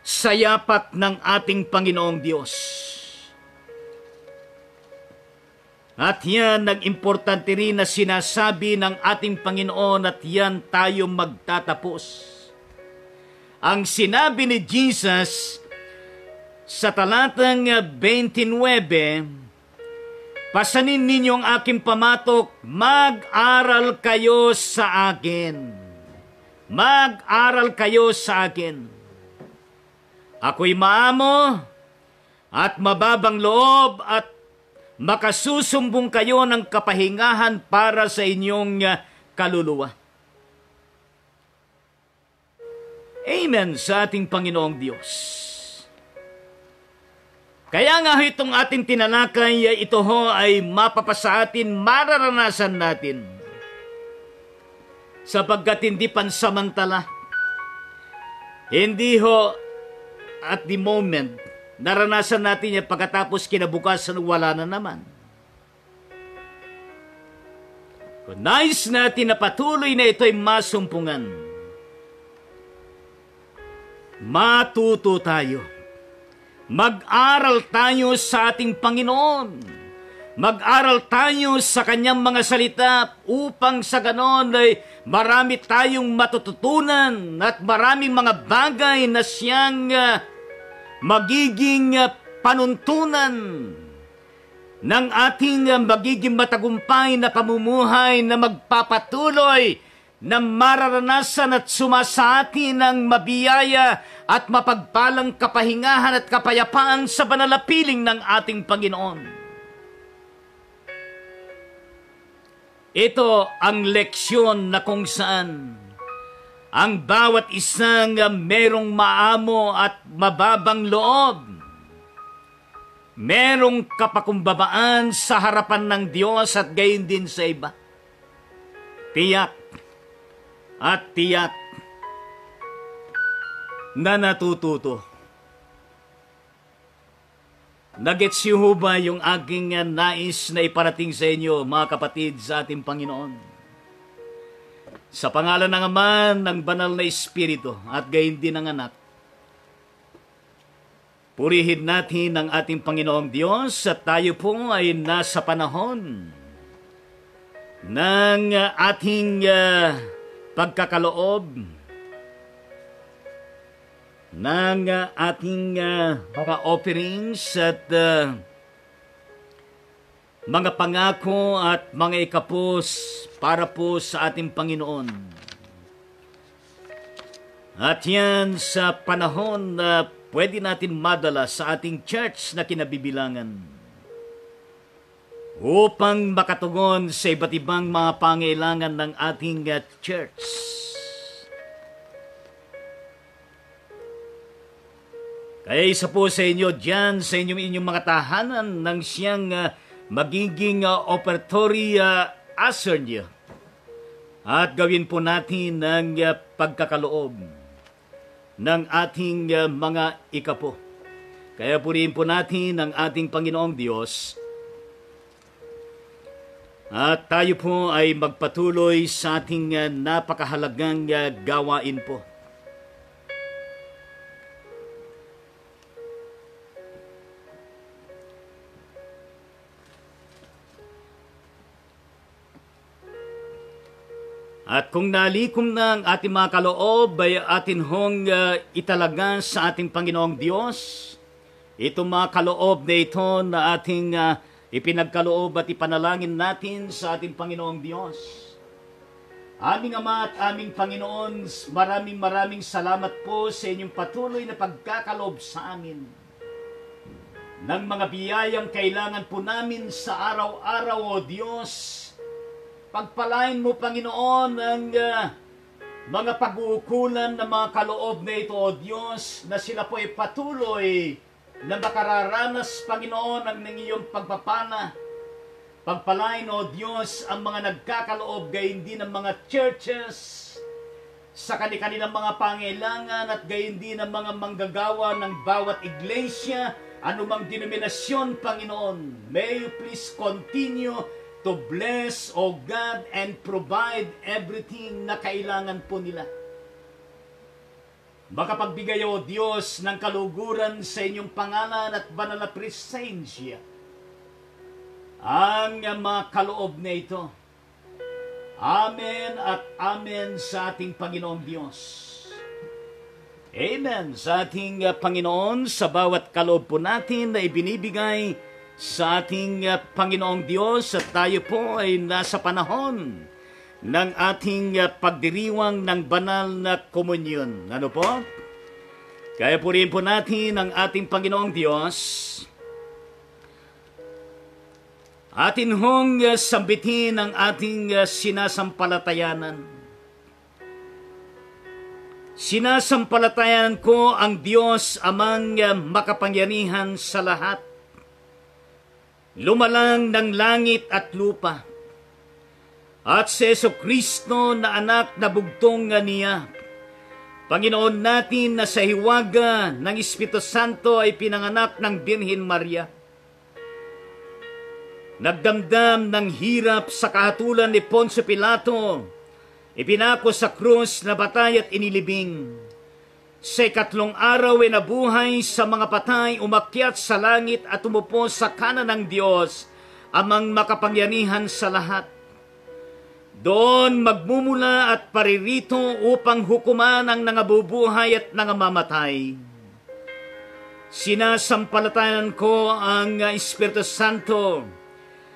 sa yapak ng ating Panginoong Diyos. At yan ang importante rin na sinasabi ng ating Panginoon, at yan tayo magtatapos. Ang sinabi ni Jesus sa talatang 29, pasanin ninyo ang aking pamatok, mag-aral kayo sa akin. Mag-aral kayo sa akin. Ako'y maamo at mababang loob, at makasusumbong kayo ng kapahingahan para sa inyong kaluluwa. Amen sa ating Panginoong Diyos. Kaya nga itong ating tinalakay, ito ho ay mapapasa atin, mararanasan natin. Sapagkat hindi pansamantala. Hindi ho at the moment, naranasan natin yan, pagkatapos kinabukasan wala na naman. Kung nais natin na patuloy na ito'y masumpungan, matuto tayo. Mag-aral tayo sa ating Panginoon. Mag-aral tayo sa Kanyang mga salita upang sa ganon ay marami tayong matututunan at maraming mga bagay na siyang magiging panuntunan ng ating magiging matagumpay na pamumuhay na magpapatuloy na mararanasan at sumasa atin ng mabiyaya at mapagpalang kapahingahan at kapayapaan sa banal na piling ng ating Panginoon. Ito ang leksyon na kung saan ang bawat isang merong maamo at mababang loob, merong kapakumbabaan sa harapan ng Diyos at gayon din sa iba. Tiyak at tiyak na natututo. Nagets niyo ho ba yung aking nais na iparating sa inyo, mga kapatid, sa ating Panginoon? Sa pangalan ng Ama, ng Banal na Espiritu, at gayon din ng Anak, purihin natin ang ating Panginoong Diyos at tayo po ay nasa panahon ng ating pagkakaloob ng ating mga offerings at mga pangako at mga ikapos para po sa ating Panginoon. At yan sa panahon na pwede natin madala sa ating church na kinabibilangan upang makatugon sa iba't ibang mga pangailangan ng ating church. Kaya isa po sa inyo dyan, sa inyong mga tahanan, nang siyang magiging operatory usher niyo. At gawin po natin ang pagkakaloob ng ating mga ikapo. Kaya purihin po natin ang ating Panginoong Diyos. At tayo po ay magpatuloy sa ating napakahalagang gawain po. At kung nalikom na ang ating mga kaloob, ay atin hong italaga sa ating Panginoong Diyos itong mga kaloob na ito na ating ipinagkaloob at ipanalangin natin sa ating Panginoong Diyos. Aming Ama at aming Panginoon, maraming salamat po sa inyong patuloy na pagkakaloob sa amin ng mga biyayang kailangan po namin sa araw-araw, O Diyos. Pagpalain mo, Panginoon, ang mga pag-uukulan ng mga kaloob na ito, O Diyos, na sila po ay patuloy na makararanas, Panginoon, ng iyong pagpapala. Pagpalain, O Diyos, ang mga nagkakaloob gayon din ng mga churches sa kanilang mga pangailangan at gayon din ng mga manggagawa ng bawat iglesia, anumang denominasyon, Panginoon. May you please continue to bless, O God, and provide everything na kailangan po nila. Makapagbigay, O Diyos, ng kaluguran sa inyong pangalan at banal na presensya ang mga kaloob na ito. Amen at amen sa ating Panginoong Diyos. Amen sa ating Panginoon sa bawat kaloob po natin na ibinibigay sa ating Panginoong Diyos, at tayo po ay nasa panahon ng ating pagdiriwang ng banal na komunyon. Ano po? Kaya purihin po natin ang ating Panginoong Diyos. Atin hong sambitin ang ating sinasampalatayanan. Sinasampalatayanan ko ang Diyos amang makapangyarihan sa lahat, lumalang ng langit at lupa, at si Jesu-Kristo na anak na bugtong niya, Panginoon natin na sa hiwaga ng Espiritu Santo ay pinanganak ng Birhen Maria. Nagdamdam ng hirap sa kahatulan ni Poncio Pilato, ipinako sa krus na batay at inilibing. Sa 3 araw ay nabuhay sa mga patay, umakyat sa langit at umupo sa kanan ng Diyos, amang makapangyarihan sa lahat. Doon magmumula at paririto upang hukuman ang nangabubuhay at nangamamatay. Sinasampalatayan ko ang Espiritu Santo,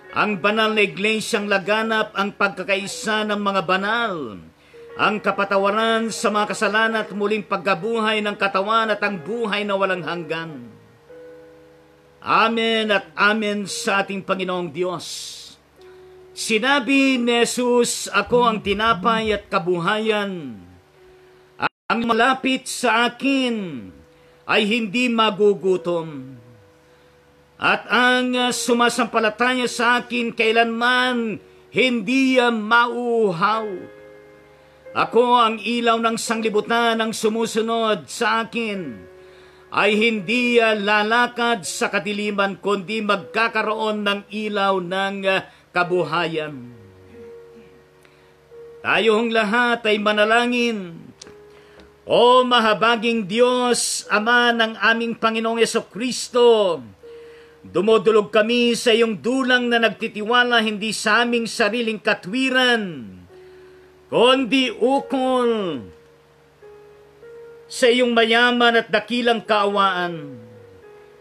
ang banal na iglesyang laganap, ang pagkakaisa ng mga banal, ang kapatawaran sa mga kasalanan at muling pagkabuhay ng katawan at ang buhay na walang hanggan. Amen at amen sa ating Panginoong Diyos. Sinabi ni Jesus, ako ang tinapay at kabuhayan. Ang malapit sa akin ay hindi magugutom. At ang sumasampalataya sa akin kailanman hindi mauuhaw. Ako ang ilaw ng sanglibutan, ang sumusunod sa akin ay hindi lalakad sa kadiliman, kundi magkakaroon ng ilaw ng kabuhayan. Tayong lahat ay manalangin. O mahabaging Diyos, Ama ng aming Panginoong Jesu-Kristo, dumudulog kami sa iyong dulang na nagtitiwala hindi sa aming sariling katwiran, kundi ukol sa iyong mayaman at dakilang kaawaan.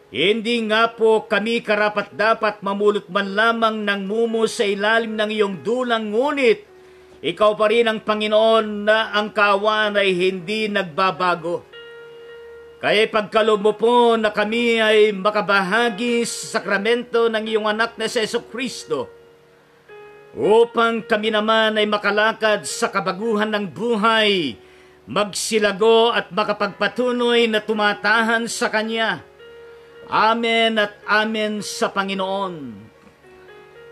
Hindi nga po kami karapat-dapat mamulot man lamang ng mumo sa ilalim ng iyong dulang, ngunit ikaw pa rin ang Panginoon na ang kaawaan ay hindi nagbabago. Kaya pagkaloob mo po na kami ay makabahagi sa sakramento ng iyong anak na si Jesu-Kristo, upang kami naman ay makalakad sa kabaguhan ng buhay, magsilago at makapagpatuloy na tumatahan sa Kanya. Amen at amen sa Panginoon.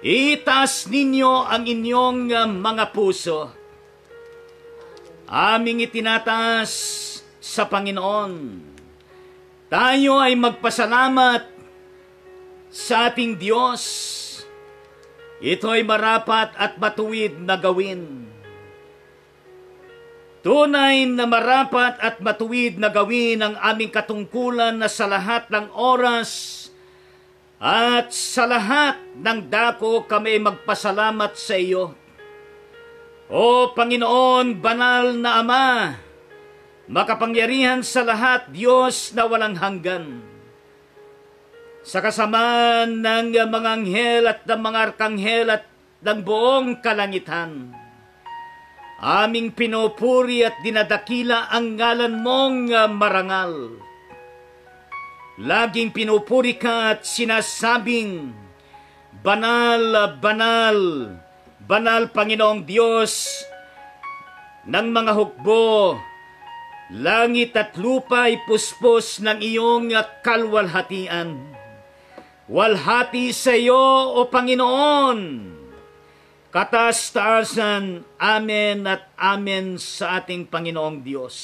Itaas ninyo ang inyong mga puso. Aming itinataas sa Panginoon. Tayo ay magpasalamat sa ating Diyos. Ito ay marapat at matuwid na gawin. Tunay na marapat at matuwid na gawin ang aming katungkulan na sa lahat ng oras at sa lahat ng dako kami magpasalamat sa iyo. O Panginoon, banal na Ama, makapangyarihan sa lahat, Diyos na walang hanggan. sa kasamaan ng mga anghel at ng mga arkanghel at ng buong kalangitan. Aming pinupuri at dinadakila ang ngalan mong marangal. Laging pinupuri ka at sinasabing, Banal, banal, banal Panginoong Diyos ng mga hukbo. Langit at lupa ay puspos ng iyong kalwalhatian. Walhati sa iyo, O Panginoon. Kataas-taasan, amen at amen sa ating Panginoong Diyos.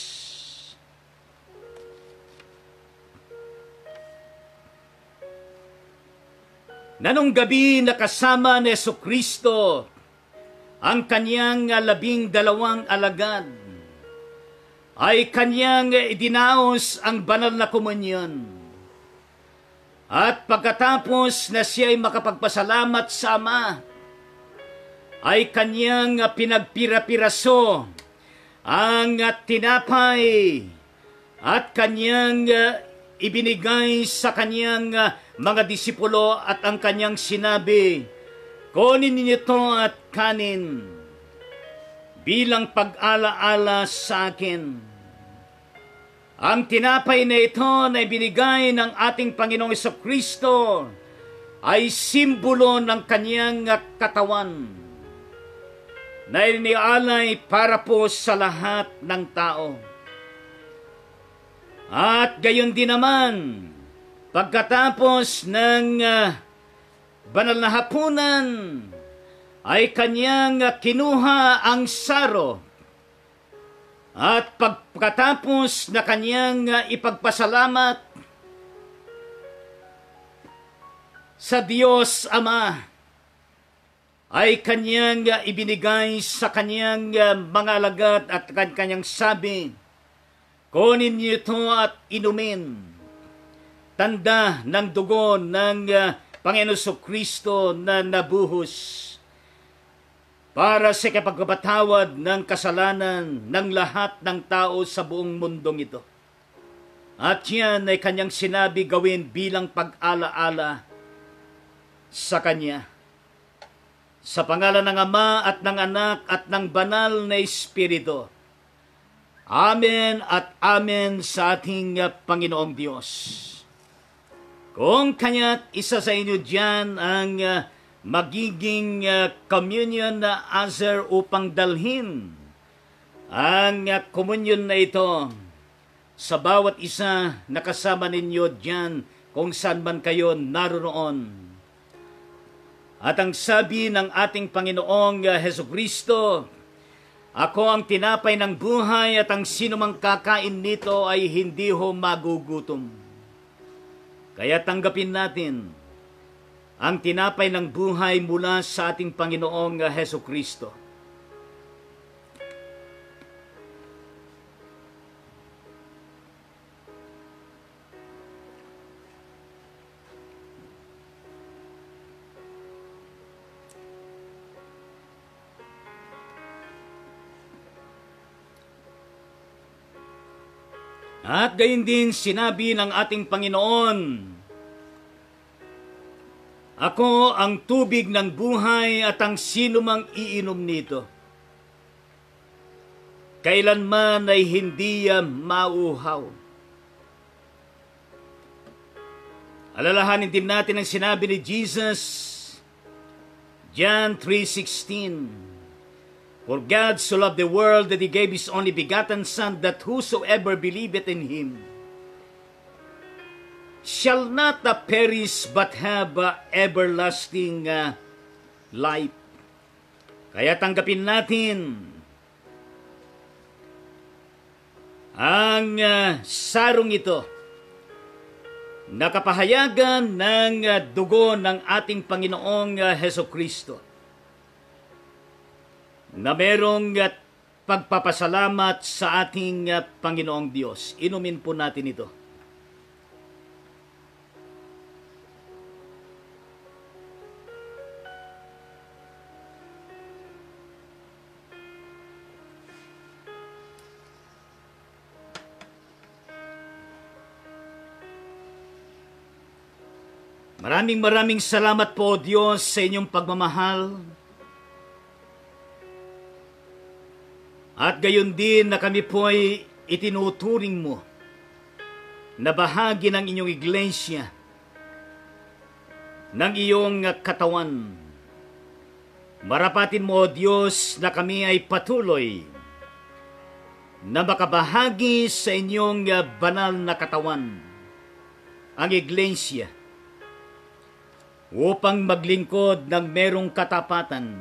Nanong gabi nakasama ni Jesucristo ang kanyang 12 alagad, ay kanyang idinaos ang banal na komunyon. At pagkatapos na siya ay makapagpasalamat sa Ama, ay kanyang pinagpira-piraso ang tinapay at kanyang ibinigay sa kanyang mga disipulo at ang kanyang sinabi, kunin ninyo ito at kanin bilang pag-alaala sa akin. Ang tinapay na ito na ibinigay ng ating Panginoong Jesucristo ay simbolo ng kanyang katawan na inialay para po sa lahat ng tao. At gayon din naman, pagkatapos ng banal na hapunan, ay kanyang kinuha ang saro. At pagkatapos na kanyang ipagpasalamat sa Diyos Ama, ay kanyang ibinigay sa kanyang mga alagad at kanyang sabi, kunin niyo ito at inumin. Tanda ng dugo ng Panginoon Jesucristo na nabuhos para sa kapagpapatawad ng kasalanan ng lahat ng tao sa buong mundong ito. At yan ay kanyang sinabi gawin bilang pag-alaala sa Kanya. Sa pangalan ng Ama at ng Anak at ng Banal na Espiritu. Amen at amen sa ating Panginoong Diyos. Kung kanya't isa sa inyo dyan ang magiging communion na azer upang dalhin ang communion na ito sa bawat isa na kasama ninyo dyan kung saan man kayo naroon. At ang sabi ng ating Panginoong Jesucristo, ako ang tinapay ng buhay at ang sino mang kakain nito ay hindi ho magugutom. Kaya tanggapin natin ang tinapay ng buhay mula sa ating Panginoong Jesucristo. At gayon din sinabi ng ating Panginoon, ako ang tubig ng buhay at ang sino mang iinom nito, kailanman ay hindi mauhaw. Alalahanin din natin ang sinabi ni Jesus, John 3:16, for God so loved the world that He gave His only begotten Son, that whosoever believeth in Him shall not perish but have everlasting life. Kaya tanggapin natin ang sarong ito na kapahayagan ng dugo ng ating Panginoong Jesucristo, na merong pagpapasalamat sa ating Panginoong Diyos. Inumin po natin ito. Maraming salamat po, Diyos, sa inyong pagmamahal. At gayon din na kami po ay itinuturing mo na bahagi ng inyong iglesia, ng iyong katawan. Marapatin mo, Diyos, na kami ay patuloy na makabahagi sa inyong banal na katawan, ang iglesia, upang maglingkod ng merong katapatan,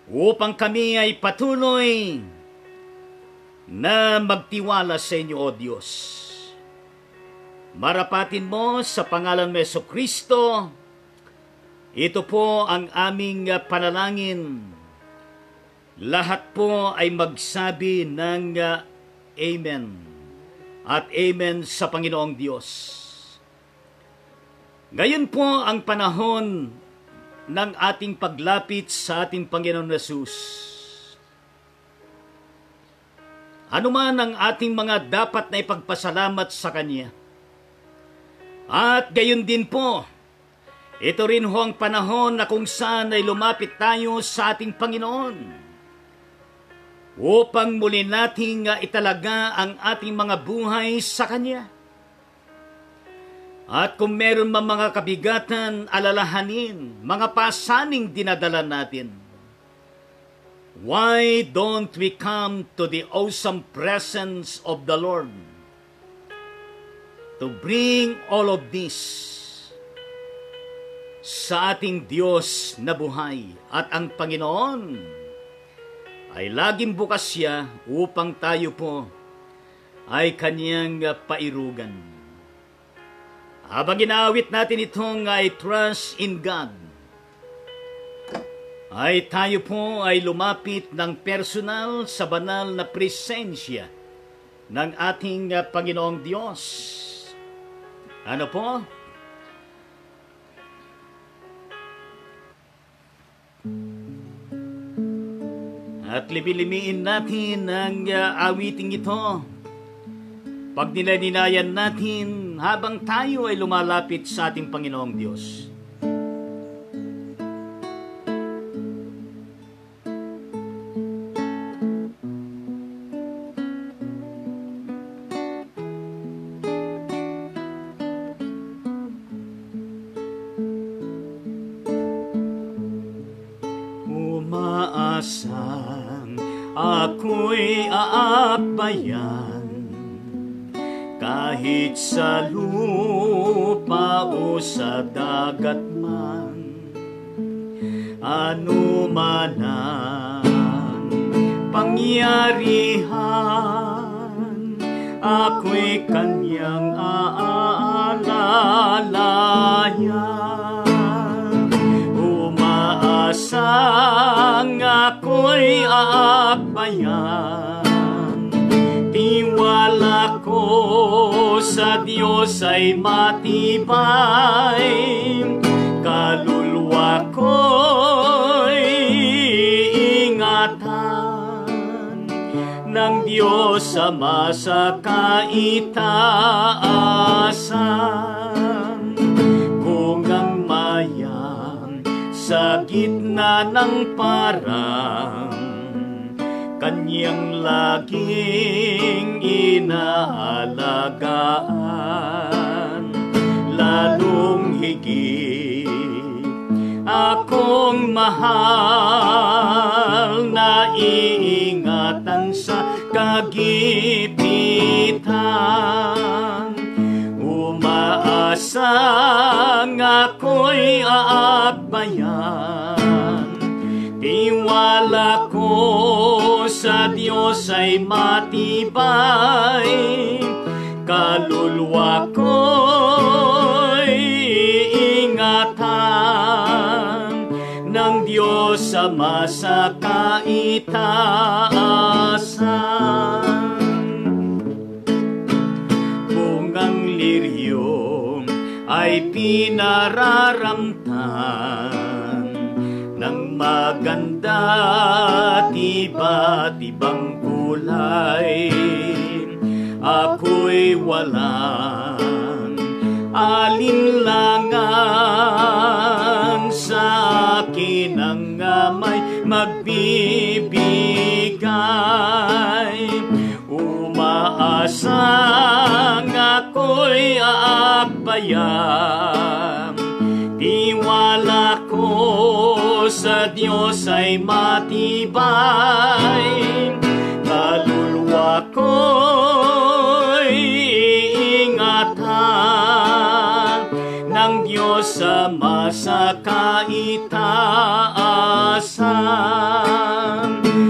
upang kami ay patuloy na magtiwala sa inyo, O Diyos. Marapatin mo sa pangalan mo Jesucristo. Ito po ang aming panalangin. Lahat po ay magsabi ng Amen at Amen sa Panginoong Diyos. Ngayon po ang panahon ng ating paglapit sa ating Panginoon Jesus. Ano man ang ating mga dapat na ipagpasalamat sa Kanya. At gayon din po, ito rin ho ang panahon na kung saan ay lumapit tayo sa ating Panginoon upang muli nating italaga ang ating mga buhay sa Kanya. At kung meron man mga kabigatan, alalahanin, mga pasaning dinadala natin, why don't we come to the awesome presence of the Lord to bring all of this sa ating Diyos na buhay? At ang Panginoon ay laging bukas siya upang tayo po ay Kanyang pairugan. Habang ginawit natin itong I trust in God, ay tayo po ay lumapit ng personal sa banal na presensya ng ating Panginoong Diyos. Ano po? At libilimiin natin ang awiting ito. Pag nilaninayan natin habang tayo ay lumalapit sa ating Panginoong Diyos. Umaasang ako'y aakbayan kahit sa lupa o sa dagat man, ano man ang pangyarihan, ako'y Kanyang aalalayan. Umaasang ako'y aakbayan, tiwala ko sa Diyos ay matibay, kaluluwa ko'y ingatan ng Diyos Ama sa kaitaasan. Kung ang mayang sa gitna ng parang, Kanyang laging inaalagaan, lalong higit akong mahal, na iingatan sa kagipitan. Umaasang ako'y aakbayan, tiwala ko sa Diyos ay matibay, kaluluwa ko'y ingatan ng Diyos Ama sa kaitaasan. Kung ang liryo ay pinararamtan ng maganda at iba't ibang kulay, ako'y walang alinlangan, sa akin ang may magbibigay. Umaasang ako'y aakbayan, tiwala ko sa Diyos ay matibay. Kaluluwa ko'y iingatan ng Diyos Ama sa kaitaasan.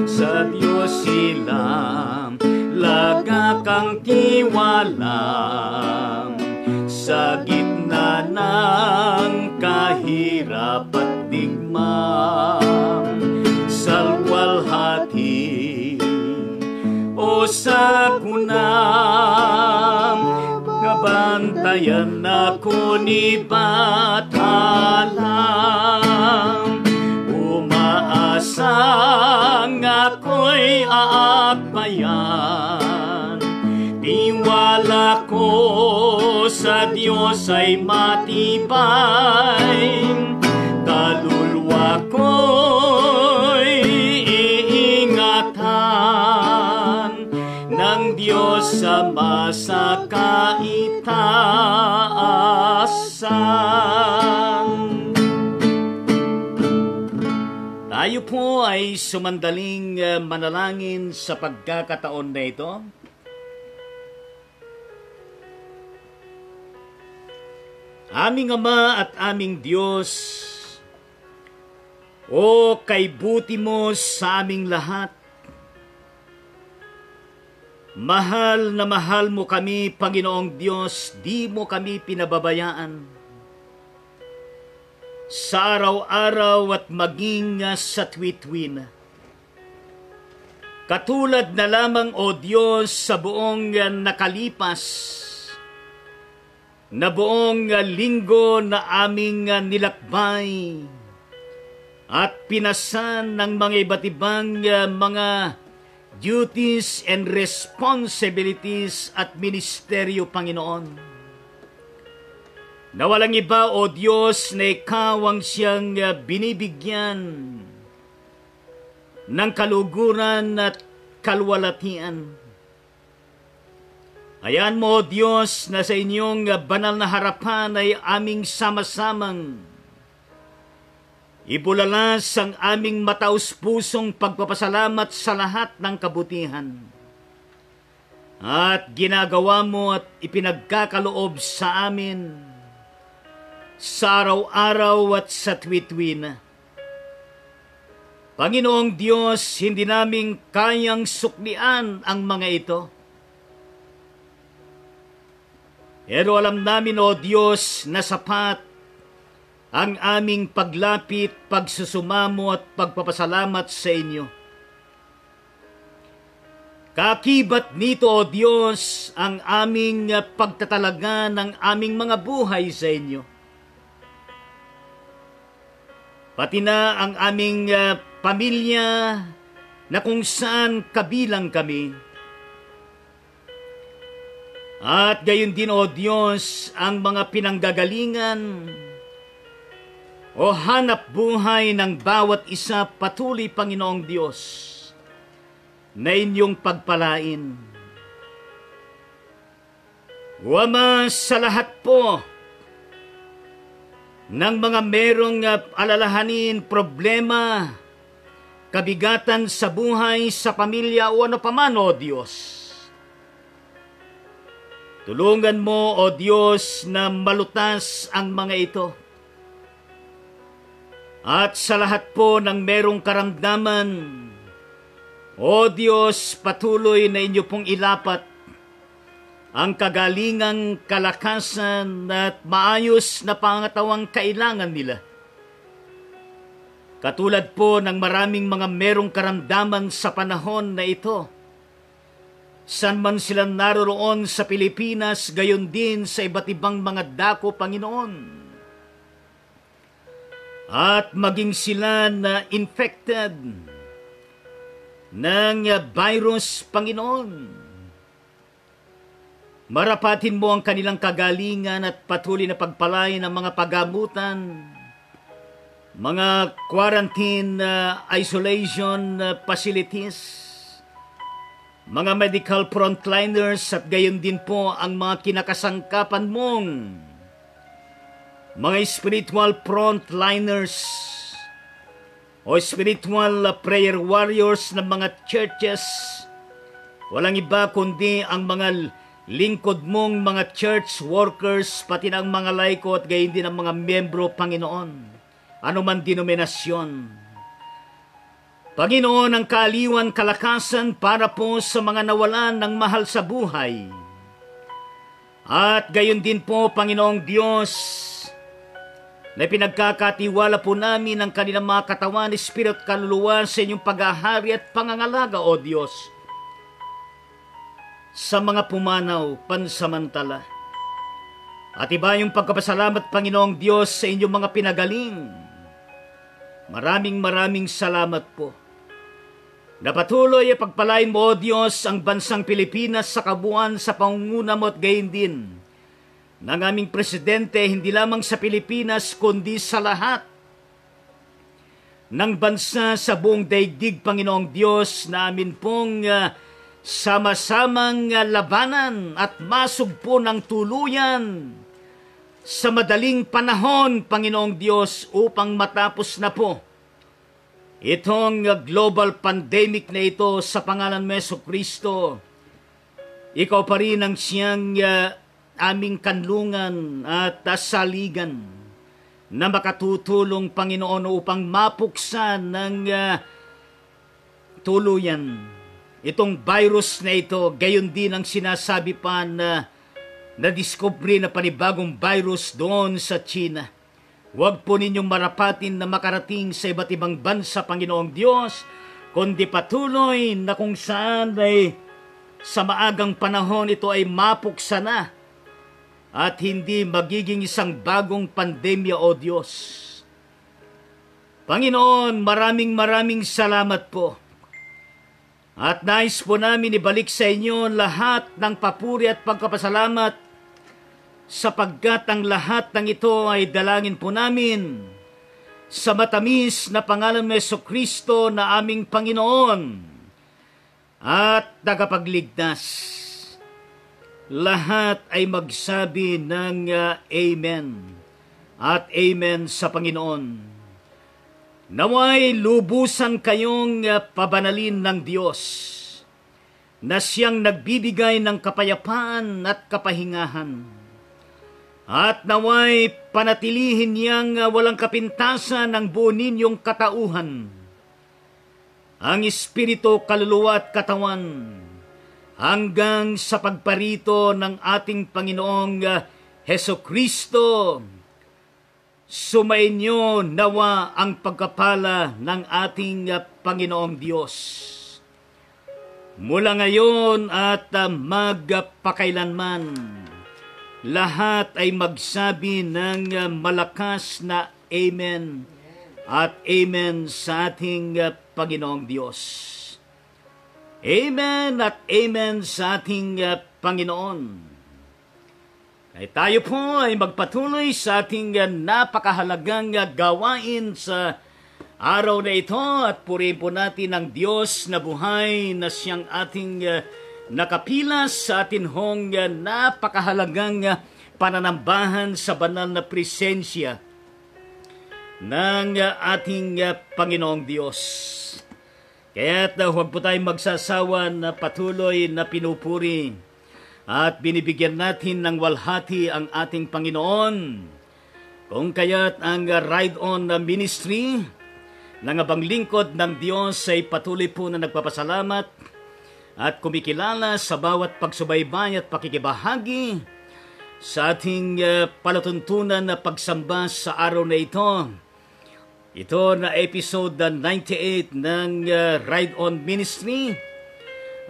Sa Diyos silang lagak ang tiwala, sa gitna ng kahirap at digma. Salwalhati o sa kunam, nabantayan ako ni Batalang. Umaasang ako'y aakbayan, tiwala ko sa Diyos ay matibay. Kaluluwa ko'y iingatan ng Diyos Ama sa kaitaasan. Tayo po ay sumandaling manalangin sa pagkakataon na ito. Aming Ama at aming Diyos, o kay buti mo sa aming lahat, mahal na mahal mo kami, Panginoong Diyos, di mo kami pinababayaan. Sa araw-araw at maging sa tuwi-tuwi. Katulad na lamang, O Diyos, sa buong nakalipas, na buong linggo na aming nilakbay at pinasan ng mga iba't ibang mga duties and responsibilities at ministeryo, Panginoon. Na walang iba, O Diyos, na ikaw ang siyang binibigyan ng kaluguran at kalwalatian. Hayaan mo, O Diyos, na sa inyong banal na harapan ay aming sama-samang ibulalas ang aming mataus-pusong pagpapasalamat sa lahat ng kabutihan at ginagawa mo at ipinagkakaloob sa amin sa araw-araw at sa tuwi-tuwi na. Panginoong Diyos, hindi namin kayang suklian ang mga ito. Pero alam namin, O Diyos, na sapat ang aming paglapit, pagsusumamo at pagpapasalamat sa inyo. Kakibat nito, O Diyos, ang aming pagtatalaga ng aming mga buhay sa inyo. Pati na ang aming pamilya na kung saan kabilang kami. At gayon din, O Diyos, ang mga pinanggagalingan o hanap buhay ng bawat isa, patuloy, Panginoong Diyos, na inyong pagpalain. O Ama, sa lahat po ng mga merong alalahanin, problema, kabigatan sa buhay, sa pamilya o ano paman, O Diyos, tulungan mo, O Diyos, na malutas ang mga ito. At sa lahat po ng merong karamdaman, O Diyos, patuloy na inyo pong ilapat ang kagalingang, kalakasan at maayos na pangatawang kailangan nila. Katulad po ng maraming mga merong karamdaman sa panahon na ito, saan man sila naroroon sa Pilipinas, gayon din sa iba't ibang mga dako, Panginoon. At maging sila na infected ng virus, Panginoon. Marapatin mo ang kanilang kagalingan at patuloy na pagpalain ang mga pagamutan, mga quarantine isolation facilities, mga medical frontliners at gayon din po ang mga kinakasangkapan mong mga spiritual frontliners o spiritual prayer warriors ng mga churches. Walang iba kundi ang mga lingkod mong mga church workers, pati ng mga laiko at gayon din ang mga miyembro, Panginoon, anuman denominasyon. Panginoon, ang kaaliwan, kalakasan para po sa mga nawalan ng mahal sa buhay. At gayon din po, Panginoong Diyos, na pinagkakatiwala po namin ang kanilang mga katawan, espiritu at kaluluwa sa inyong paghahari at pangangalaga, O Diyos, sa mga pumanaw pansamantala. At iba yung pagkapasalamat, Panginoong Diyos, sa inyong mga pinagaling. Maraming salamat po. Napatuloy ay pagpalain mo, O Diyos, ang bansang Pilipinas sa kabuuan sa pangunguna mo at gayon din ng aming presidente, hindi lamang sa Pilipinas, kundi sa lahat ng bansa sa buong daigdig, Panginoong Diyos, na amin pong sama-samang labanan at masugpo ng tuluyan sa madaling panahon, Panginoong Diyos, upang matapos na po itong global pandemic na ito sa pangalan mo, Jesucristo. Ikaw pa rin ang siyang aming kanlungan at saligan na makatutulong, Panginoon, upang mapuksan ng tuluyan itong virus na ito. Gayon din ang sinasabi pa na na-discovery na panibagong virus doon sa China. Huwag po ninyong marapatin na makarating sa iba't ibang bansa, Panginoong Diyos, kundi patuloy na kung saan ay sa maagang panahon ito ay mapuksa na at hindi magiging isang bagong pandemya, O Diyos. Panginoon, maraming salamat po. At nais po namin ibalik sa inyo lahat ng papuri at pagkapasalamat, sapagkat ang lahat ng ito ay dalangin po namin sa matamis na pangalan ni Jesucristo na aming Panginoon at tagapagligtas. Lahat ay magsabi ng Amen at Amen sa Panginoon. Naway lubusan kayong pabanalin ng Diyos na siyang nagbibigay ng kapayapaan at kapahingahan. At naway panatilihin niyang walang kapintasan ng buo ninyong katauhan, ang espiritu, kaluluwa at katawan, hanggang sa pagparito ng ating Panginoong Jesucristo. Sumainyo nawa ang pagkapala ng ating Panginoong Diyos mula ngayon at magpakailanman. Lahat ay magsabi ng malakas na Amen at Amen sa ating Panginoong Diyos. Amen at Amen sa ating Panginoon. Ay tayo po ay magpatuloy sa ating napakahalagang gawain sa araw na ito at purihin po natin ang Diyos na buhay na siyang ating nakapilas sa atin hong napakahalagang pananambahan sa banal na presensya ng ating Panginoong Diyos. Kaya't huwag po tayong magsasawa na patuloy na pinupuri at binibigyan natin ng walhati ang ating Panginoon. Kung kaya't ang Ride On Ministry ng abang lingkod ng Diyos ay patuloy po na nagpapasalamat at kumikilala sa bawat pagsubaybay at pakikibahagi sa ating palatuntunan na pagsamba sa araw na ito. Ito na episode 98 ng Ride On Ministry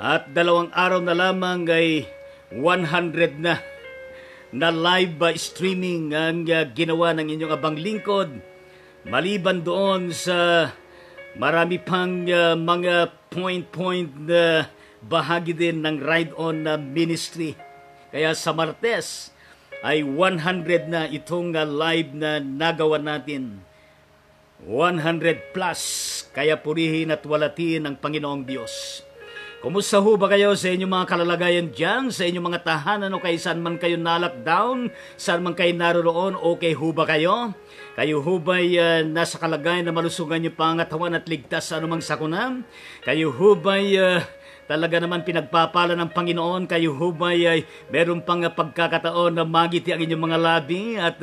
at 2 araw na lamang ay 100 na live streaming ang ginawa ng inyong abang lingkod. Maliban doon sa marami pang mga point na bahagi din ng Ride On Ministry. Kaya sa Martes ay 100 na itong live na nagawa natin. 100 plus. Kaya purihin at walatin ang Panginoong Diyos. Kumusta ho ba kayo sa inyong mga kalalagayan dyan? Sa inyong mga tahanan o kay saan man kayo na-lockdown? Saan man kayo naroon? Okay ho ba kayo? Kayo ho ba'y nasa kalagayan na malusugan yung pangatawan at ligtas sa anumang sakuna? Kayo ho ba'y talaga naman pinagpapala ng Panginoon? Kayo ho ba'y meron pang pagkakataon na magiti ang inyong mga labi at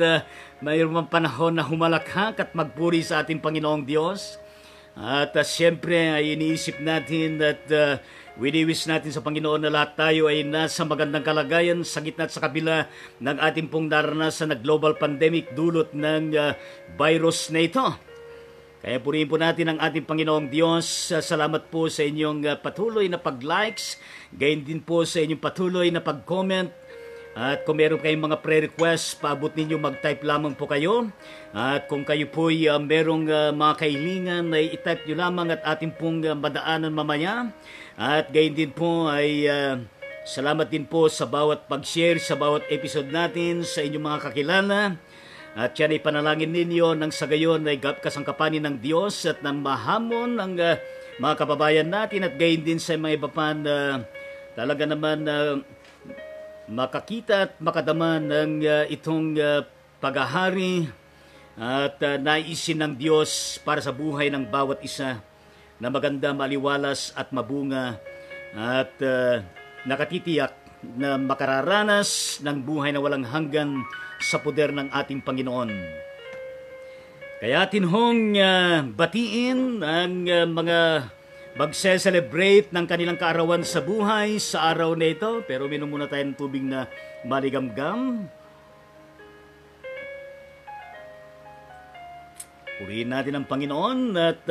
mayroon pang panahon na humalakhak at magpuri sa ating Panginoong Diyos? At siyempre ay iniisip natin at winiwis natin sa Panginoon na lahat tayo ay nasa magandang kalagayan sa gitna at sa kabila ng ating pong naranasan na global pandemic dulot ng virus na ito. Kaya purihin po natin ang ating Panginoong Diyos. Salamat po sa inyong patuloy na pag-likes, gayon din po sa inyong patuloy na pag-comment. At kung meron kayong mga prayer requests, paabot ninyo, mag-type lamang po kayo. At kung kayo po merong mga kahilingan, ay i-type nyo lamang at ating pong madaanan mamaya. At gayon din po ay salamat din po sa bawat pag-share, sa bawat episode natin, sa inyong mga kakilala. At yan ay panalangin ninyo nang sa gayon ay kasangkapanin ng Diyos at nang mahamon ang mga kababayan natin at gayon din sa mga iba pa na talaga naman makakita at makadama ng itong paghahari at naisin ng Diyos para sa buhay ng bawat isa na maganda, maliwalas at mabunga at nakatitiyak na makararanas ng buhay na walang hanggan sa poder ng ating Panginoon. Kaya tinhong batiin ang mga magse-celebrate ng kanilang kaarawan sa buhay sa araw na ito. Pero minom muna tayo ng tubig na maligamgam. Purihin natin ang Panginoon at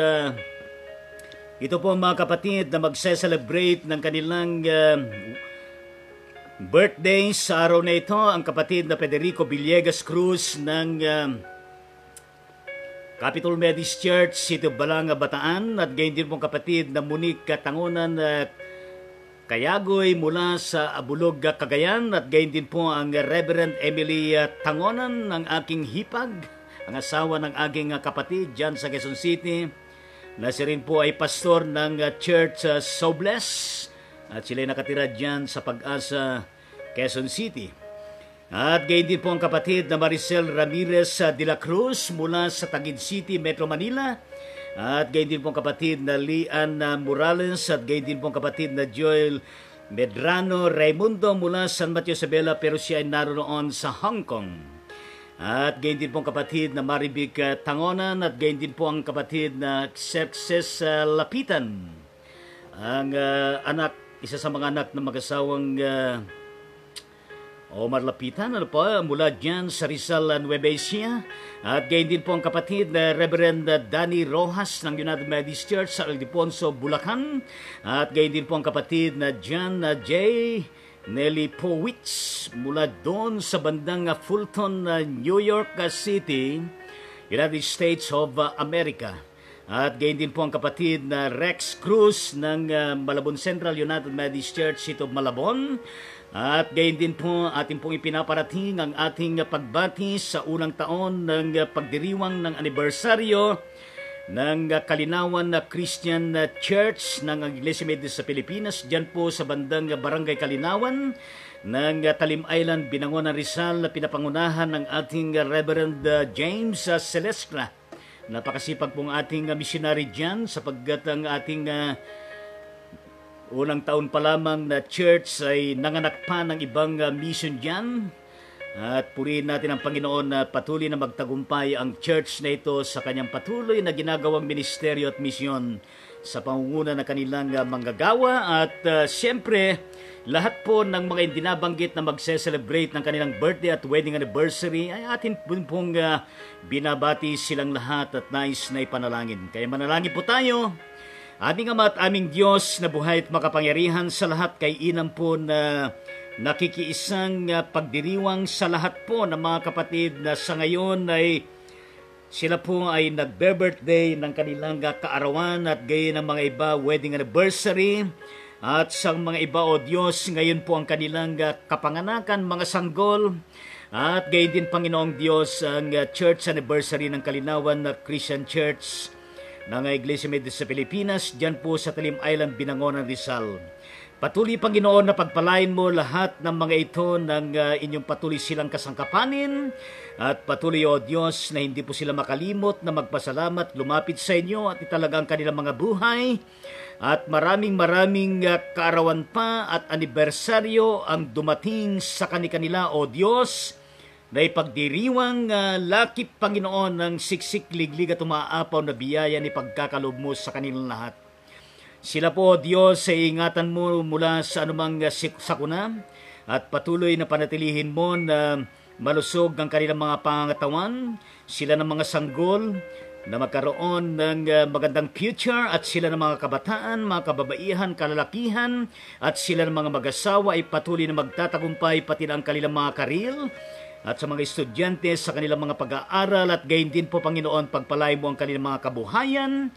ito po mga kapatid na magse-celebrate ng kanilang birthday sa araw na ito. Ang kapatid na Federico Villegas Cruz ng Capitol Methodist Church, City of Balanga, Bataan, at gayon din pong kapatid na Monique Tangonan Kayagoy mula sa Abulog, Cagayan, at gayon din po ang Reverend Emily Tangonan ng aking hipag, ang asawa ng aking kapatid dyan sa Quezon City, na siya rin po ay pastor ng Church Sobles, at sila ay nakatira dyan sa Pag-asa, Quezon City. At gayon din po ang kapatid na Maricel Ramirez de la Cruz mula sa Taguig City, Metro Manila. At gayon din po ang kapatid na Lian Morales at gayon din po ang kapatid na Joel Medrano Raimundo mula San Mateo Isabela pero siya ay naroon sa Hong Kong. At gayon din po ang kapatid na Maribik Tangonan at gayon din po ang kapatid na Xerxes Lapitan. Ang isa sa mga anak ng mag-asawang Omar Lapitan, mula dyan sa Rizal, Nueva Ecija. At gayon din po ang kapatid na Reverend Danny Rojas ng United Methodist Church sa Ildefonso, Bulacan. At gayon din po ang kapatid na John J. Nelly Powitz mula doon sa bandang Fulton, New York City, United States of America. At gayon din po ang kapatid na Rex Cruz ng Malabon Central United Methodist Church, City of Malabon. At gayon din po ating pong ipinaparating ang ating pagbati sa unang taon ng pagdiriwang ng anibersaryo ng Kalinawan Christian Church ng Iglesia Methodist sa Pilipinas. Diyan po sa bandang Barangay Kalinawan ng Talim Island, Binangonan, Rizal, na pinapangunahan ng ating Reverend James Celestra. Napakasipag pong ating missionary dyan sapagkat ang ating unang taon pa lamang na church ay nanganak pa ng ibang mission dyan. At purihin natin ang Panginoon na patuloy na magtagumpay ang church na ito sa kanyang patuloy na ginagawang ministeryo at misyon sa pangunguna ng kanilang manggagawa. At siyempre, lahat po ng mga indinabanggit na magse-celebrate ng kanilang birthday at wedding anniversary ay atin pong binabati silang lahat at nais na ipanalangin. Kaya manalangin po tayo. Aming Ama at aming Diyos na buhay at makapangyarihan sa lahat, kay inam po na nakikiisang pagdiriwang sa lahat po ng mga kapatid na sa ngayon ay sila po ay nagbe-birthday ng kanilang kaarawan at gayon ng mga iba wedding anniversary. At sa mga iba, O Diyos, ngayon po ang kanilang kapanganakan, mga sanggol. At gayon din, Panginoong Diyos, ang church anniversary ng Kalinawan na Christian Church ng Iglesia Methodist sa Pilipinas, dyan po sa Talim Island, Binangonan, Rizal. Patuloy, Panginoon, na pagpalain mo lahat ng mga ito ng inyong patuloy silang kasangkapanin. At patuloy, O Diyos, na hindi po sila makalimot na magpasalamat, lumapit sa inyo at italagang kanilang mga buhay. At maraming kaarawan pa at anibersaryo ang dumating sa kanila, O Diyos, na ipagdiriwang lakip, Panginoon, ng siksik, liglig at umaapaw na biyaya ni pagkakalob mo sa kanilang lahat. Sila po, O Diyos, sa ingatan mo mula sa anumang sakuna at patuloy na panatilihin mo na malusog ang kanilang mga pangatawan, sila ng mga sanggol, na magkaroon ng magandang future at sila ng mga kabataan, mga kababaihan, kalalakihan at sila ng mga mag-asawa ay patuloy na magtatagumpay pati na ang kanilang mga karil at sa mga estudyante sa kanilang mga pag-aaral at gayon din po, Panginoon, pagpalay mo ang kanilang mga kabuhayan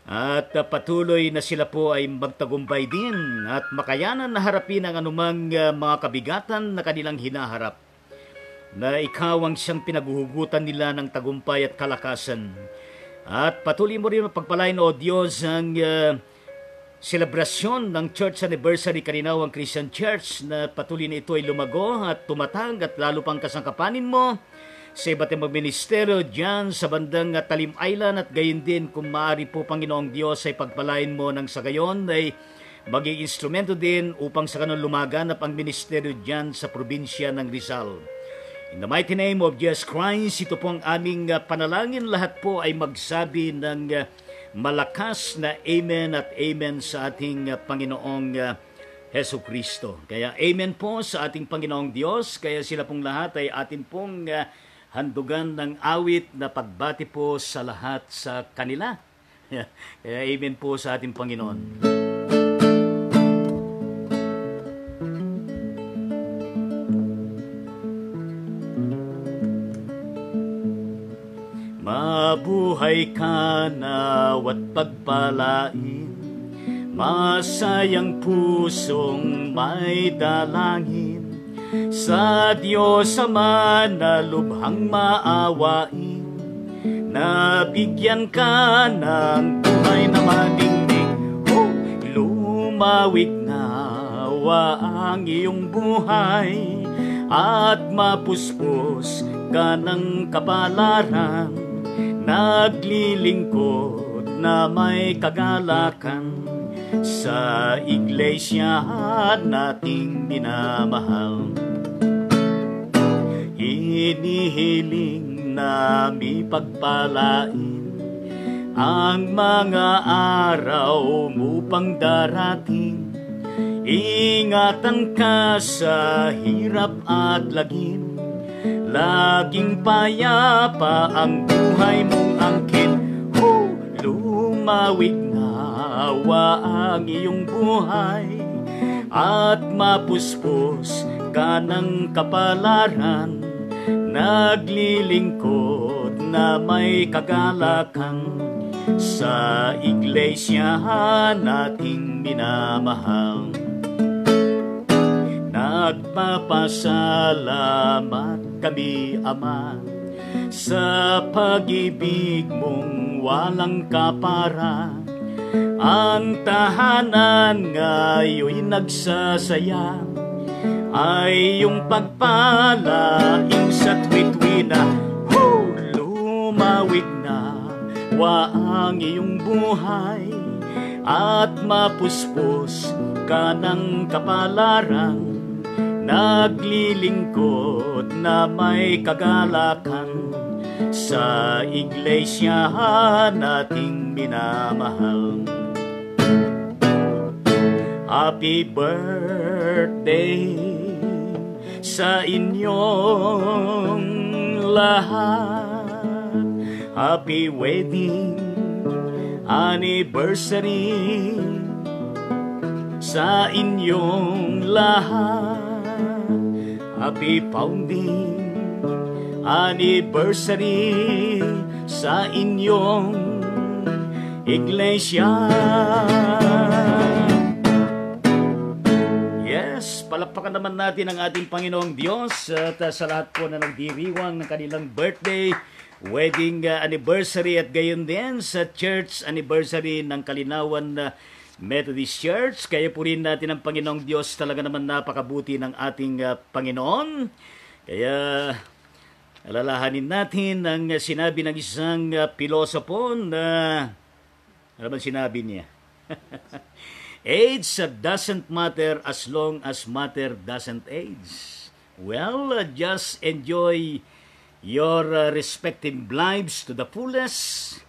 at patuloy na sila po ay magtagumpay din at makayanan na harapin ang anumang mga kabigatan na kanilang hinaharap, na ikaw ang siyang pinaguhugutan nila ng tagumpay at kalakasan. At patuloy mo rin pagpalain, O Diyos, ang selebrasyon ng Church Anniversary Kalinawang Christian Church, na patuloy na ito ay lumago at tumatag at lalo pang kasangkapanin mo sa iba't ibang ministeryo dyan sa bandang Talim Island at gayon din kung maaari po, Panginoong Diyos, ay pagpalain mo ng sa gayon ay maging instrumento din upang sa kanon lumaganap ang ministeryo dyan sa probinsya ng Rizal. In the mighty name of Jesus Christ, ito po ang aming panalangin. Lahat po ay magsabi ng malakas na Amen at Amen sa ating Panginoong Hesu Kristo. Kaya Amen po sa ating Panginoong Diyos. Kaya sila pong lahat ay atin pong handugan ng awit na pagbati po sa lahat sa kanila. Kaya Amen po sa ating Panginoon. Mabuhay ka nawat pagpalain, masayang pusong may dalangin, sa Diyos Ama na lubhang maawain, nabigyan ka ng buhay na madingding. Lumawig nawa ang iyong buhay at mapuspos ka ng kapalaran, naglilingkod na may kagalakan sa iglesia nating minamahal. Hinihiling nami pagpalain ang mga araw mo pang darating. Ingatan ka sa hirap at lagim, laging payapa ang buhay mong angkin. Lumawig nawa ang iyong buhay at mapuspos ka ng kapalaran, naglilingkod na may kagalakan sa iglesia nating minamahal. Nagpapasalamat kami, Ama, sa pag-ibig mong walang kapara. Ang tahanan ngayon'y nagsasaya, ay yung pagpalaing sa tuwi-tuwi na. Lumawig na wa ang iyong buhay at mapuspos ka ng kapalaran, naglilingkod na may kagalakan sa iglesia nating minamahal. Happy birthday sa inyong lahat. Happy wedding anniversary sa inyong lahat. Happy founding anniversary sa inyong iglesia. palakpakan naman natin ang ating Panginoong Diyos at sa lahat po na nagdiriwang ng kanilang birthday, wedding anniversary at gayon din sa church anniversary ng Kalinawan Methodist Church. Kaya po rin natin ang Panginoong Diyos, talaga naman napakabuti ng ating Panginoon. Kaya alalahanin natin ang sinabi ng isang pilosopo na, ano ba sinabi niya? Age doesn't matter as long as matter doesn't age. Well, just enjoy your respective lives to the fullest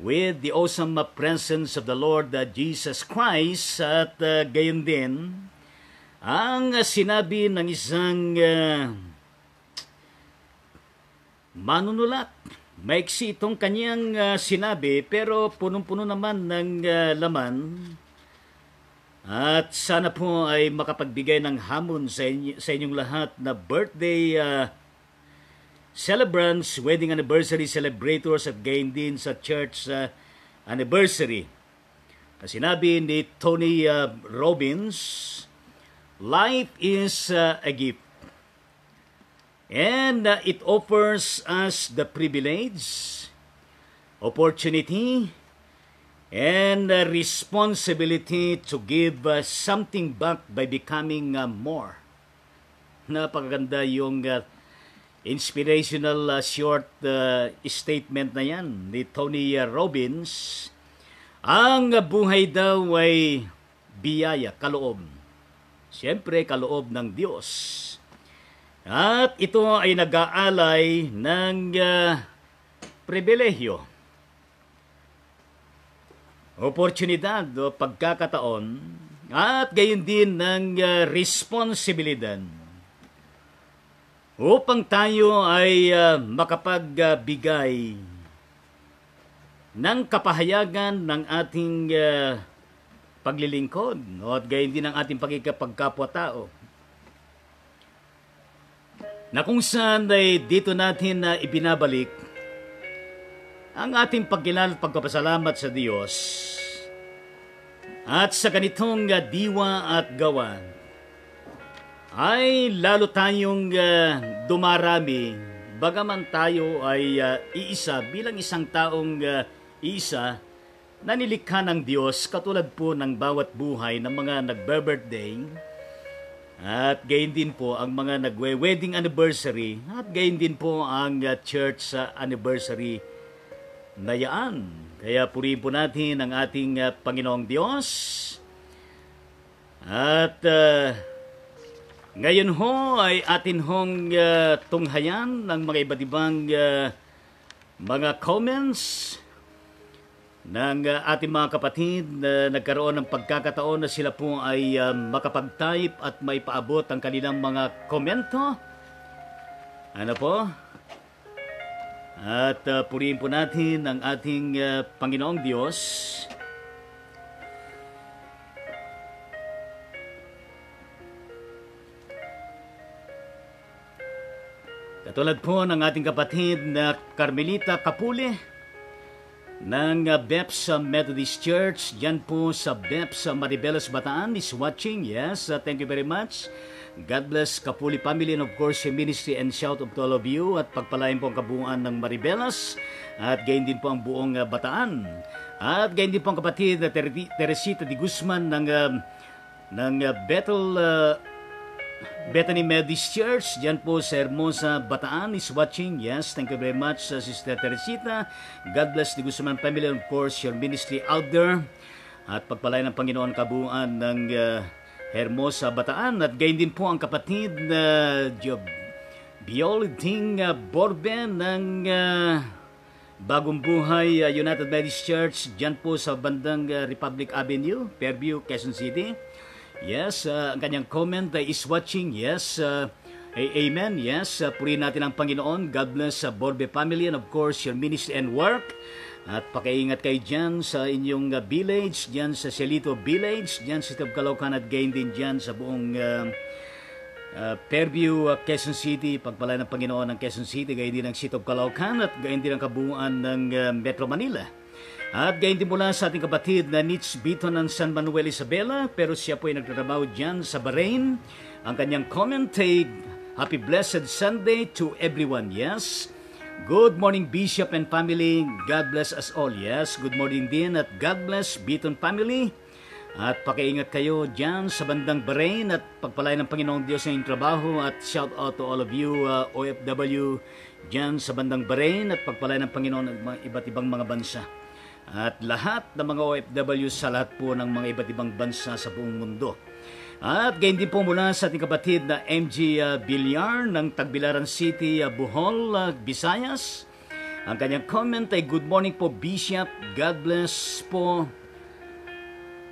with the awesome presence of the Lord Jesus Christ. At gayon din, ang sinabi ng isang manunulat. Maiksi itong kanyang sinabi pero punong-puno naman ng laman. At sana po ay makapagbigay ng hamon sa inyong lahat na birthday celebrants, wedding anniversary celebrators at gayon din sa church anniversary. Sinabi ni Tony Robbins, life is a gift. And it offers us the privilege, opportunity, and responsibility to give something back by becoming more. Napakaganda yung inspirational short statement na yan ni Tony Robbins. Ang buhay daw ay biyaya, kaloob. Siyempre, kaloob ng Diyos. At ito ay nag-aalay ng pribilehyo, oportunidad o pagkakataon, at gayon din ng responsibilidad upang tayo ay makapagbigay ng kapahayagan ng ating paglilingkod at gayon din ang ating pagkikapagkapwa-tao. Na kung saan ay dito natin ibinabalik ang ating pagkilala at pagpapasalamat sa Diyos at sa ganitong diwa at gawa ay lalo tayong dumarami bagaman tayo ay iisa bilang isang taong iisa na nilikha ng Diyos katulad po ng bawat buhay ng mga nagbe-birthday at gayon din po ang mga nagwe-wedding anniversary at gayon din po ang church anniversary na yaan. Kaya purihin po natin ang ating Panginoong Diyos. At ngayon ho ay atin hong tunghayan ng mga iba't ibang mga comments ng ating mga kapatid na nagkaroon ng pagkakataon na sila po ay makapag-type at maipaabot ang kanilang mga komento. Ano po? At purihin po natin ang ating Panginoong Diyos. Katulad po ng ating kapatid na Carmelita Capule ng BEPS Methodist Church, dyan po sa BEPS Maribelas Bataan is watching. Yes, thank you very much. God bless Kapuli family and of course yung ministry, and shout out to all of you at pagpalain po ang kabuuan ng Maribelas at gayon din po ang buong Bataan. At gayon din po ang kapatid na Teresita de Guzman ng Bethany Methodist Church, dyan po sa Hermosa, Bataan is watching. Yes, thank you very much Sister Teresita. God bless the Guzman family and of course your ministry out there. At pagpalain ng Panginoon kabuuan ng Hermosa, Bataan. At gayon din po ang kapatid na Biolding Borben ng Bagong Buhay United Methodist Church, dyan po sa bandang Republic Avenue, Fairview, Quezon City. Yes, ang kanyang comment is watching. Yes, amen. Yes, purihin natin ang Panginoon. God bless sa Borbe family and of course your ministry and work. At pakiingat kayo dyan sa inyong village, dyan sa Celito Village, dyan sa Caloocan at gayon din dyan sa buong Fairview, Quezon City. Pagpalain ng Panginoon ng Quezon City, gayon din ang City of Caloocan at gayon din ang kabuuan ng Metro Manila. At gayon din mula sa ating kapatid na Nitz Bito ng San Manuel Isabela, pero siya po ay nagtatrabaho dyan sa Bahrain. Ang kanyang comment ay, Happy Blessed Sunday to everyone. Yes. Good morning, Bishop and family. God bless us all. Yes. Good morning din at God bless Beaton family. At pakiingat kayo dyan sa bandang Bahrain at pagpalain ng Panginoong Diyos sa inyong trabaho. At shout out to all of you OFW dyan sa bandang Bahrain at pagpalain ng Panginoon at mga iba't ibang mga bansa. At lahat ng mga OFW sa lahat po ng mga iba't ibang bansa sa buong mundo. At gayon din po mula sa ating kapatid na MG Villar ng Tagbilaran City, Bohol, Visayas. Ang kanyang comment ay, Good morning po Bishop, God bless po.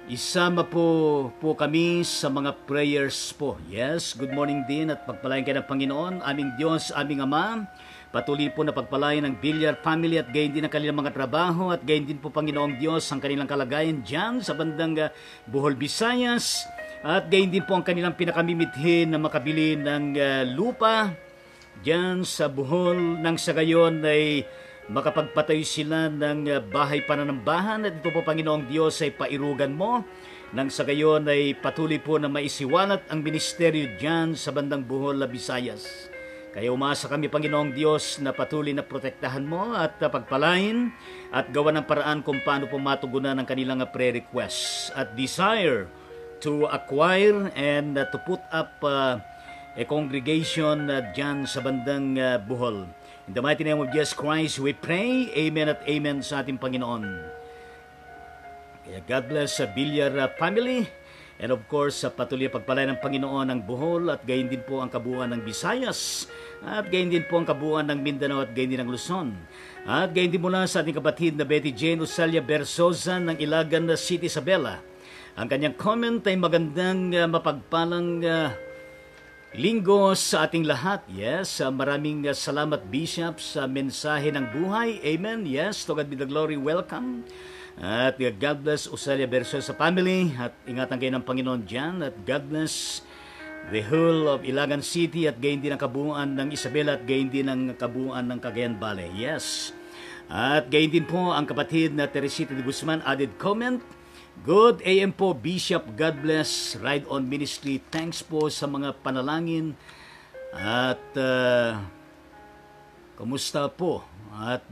Isama po kami sa mga prayers po. Yes, good morning din at pagpalain kayo ng Panginoon, aming Diyos, aming Ama. Patuloy po na pagpalain ng Villar family at gayon din ang kanilang mga trabaho at gayon din po Panginoong Diyos ang kanilang kalagayan dyan sa bandang Bohol, Visayas. At gayon din po ang kanilang pinakamimithin na makabili ng lupa dyan sa Bohol nang sa gayon ay makapagpatayo sila ng bahay pananambahan at ito po Panginoong Diyos ay pairugan mo nang sa gayon ay patuloy po na maisiwalat ang ministeryo dyan sa bandang Bohol, Visayas. Kaya umasa kami Panginoong Diyos na patuloy na protektahan mo at pagpalain at gawa ng paraan kung paano po matugunan ang kanilang prayer requests at desire to acquire and to put up a congregation dyan sa bandang Bohol. In the mighty name of Jesus Christ, we pray. Amen at amen sa ating Panginoon. Kaya God bless sa Villar family. And of course, patuloy pagpalain ng Panginoon ang Bohol at gayon din po ang kabuuan ng Visayas. At gayon din po ang kabuuan ng Mindanao at gayon din ng Luzon. At gayon din mula sa ating kapatid na Betty Jane Usalia Bersosa ng Ilagan City, Isabela. Ang kanyang comment ay magandang mapagpalang linggo sa ating lahat. Yes, maraming salamat Bishop sa mensahe ng buhay. Amen. Yes, to God be the glory. Welcome. At God bless Usalia Bersosa family. At ingatan kayo ng Panginoon dyan. At God bless the whole of Ilagan City at gayon din ang kabuuan ng Isabela at gayon din ang kabuuan ng Cagayan Valley. Yes. At gayon din po ang kapatid na Teresita de Guzman added comment. Good AM po, Bishop. God bless. Ride on Ministry. Thanks po sa mga panalangin. At kumusta po? At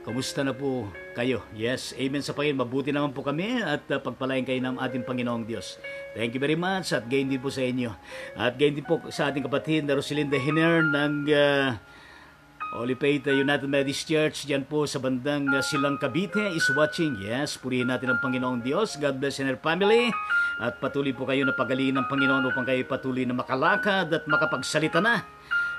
kumusta na po kayo? Yes, amen sa Panginoon. Mabuti naman po kami at pagpalain kayo ng ating Panginoong Diyos. Thank you very much at gayon din po sa inyo. At gayon din po sa ating kapatid na Rosalinda Hiner ng Holy Faith United Methodist Church dyan po sa bandang Silang Cavite is watching. Yes, purihin natin ang Panginoong Diyos. God bless in her family. At patuloy po kayo na pagalingan ng Panginoon upang kayo patuloy na makalakad at makapagsalita na.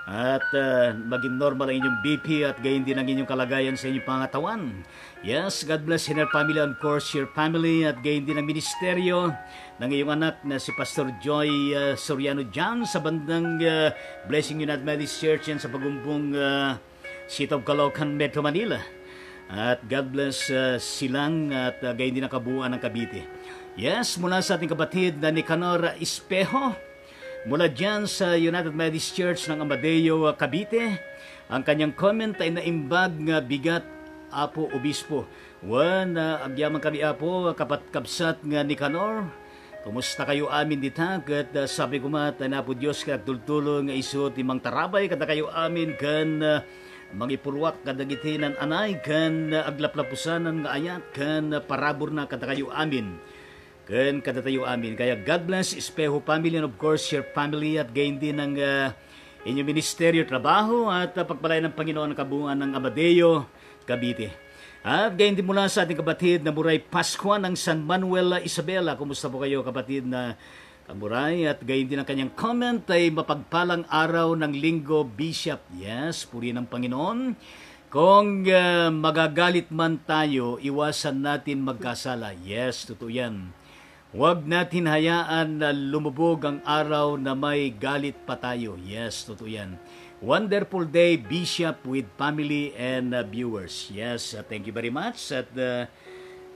At maging normal ang inyong BP at gayon din ang inyong kalagayan sa inyong pangatawan. Yes, God bless in her family and of course your family at gayon din ang ministeryo ng iyong anak na si Pastor Joy Soriano Jan sa bandang Blessing United Methodist Church yan sa Pagumbong City of Caloocan, Metro Manila. At God bless silang at gayon din ang kabuuan ng Cavite. Yes, mula sa ating kapatid na Nicanor Espejo mula dyan sa United Methodist Church ng Amadeo, Cavite. Ang kanyang comment ay naimbag nga bigat Apo Obispo. Agyaman kami Apo kapatkabsat nga Nicanor. Kumusta kayo amin dita? Kat sabi ko mat na po Diyos ka tultulo nga iso timang tarabay kada kayo amin kan mangipurwak kadagitinan anay kan aglaplapusanan nga ayat kan parabor na kada kayo amin. Kan kadatayo amin. Kaya God bless Espejo family and of course your family at gain din ng inyong ministeryo, trabaho at pagpalain ng Panginoon ang kabuuan ng Amadeo, Cavite. At gayon din mula sa ating kapatid na Muray Pascua ng San Manuel, Isabela. Kumusta po kayo kapatid na Kamuray? At gayon din ang kanyang comment ay mapagpalang araw ng linggo, Bishop. Yes, puri ng Panginoon. Kung magagalit man tayo, iwasan natin magkasala. Yes, totoo yan. Huwag natin hayaan na lumubog ang araw na may galit pa tayo. Yes, totoo yan. Wonderful day, Bishop, with family and viewers. Yes, thank you very much. At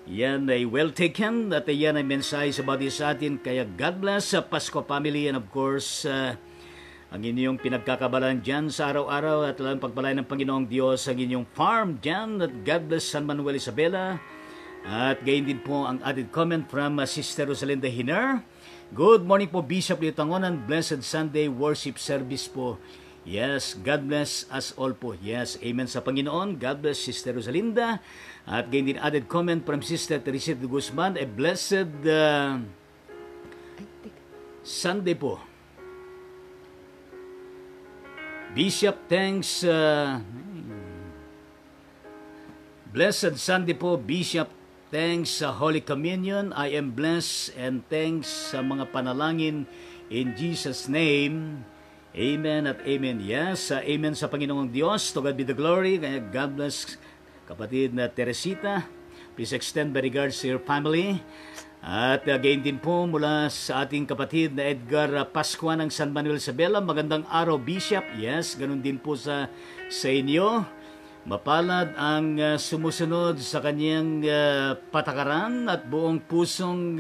yan ay well taken. At yan ay mensahe sa bawat isa atin. Kaya God bless Pasko family and of course, ang inyong pinagkakabalan dyan sa araw-araw at lang pagpalain ng Panginoong Diyos ang inyong farm dyan. At God bless San Manuel, Isabela. At gayon din po ang added comment from Sister Rosalinda Hiner. Good morning po, Bishop Leo Tangonan. Blessed Sunday worship service po. Yes, God bless us all po. Yes, amen sa Panginoon. God bless Sister Rosalinda. At gain din added comment from Sister Teresa de Guzman. A blessed Sunday po. Bishop, thanks. Blessed Sunday po, Bishop. Thanks sa Holy Communion. I am blessed and thanks sa mga panalangin in Jesus' name. Amen at amen. Yes, amen sa Panginoong Diyos. To God be the glory. God bless kapatid na Teresita. Please extend my regards to your family. At again din po mula sa ating kapatid na Edgar Pascua ng San Manuel Isabela. Magandang araw, Bishop. Yes, ganun din po sa inyo. Mapalad ang sumusunod sa kanyang patakaran at buong pusong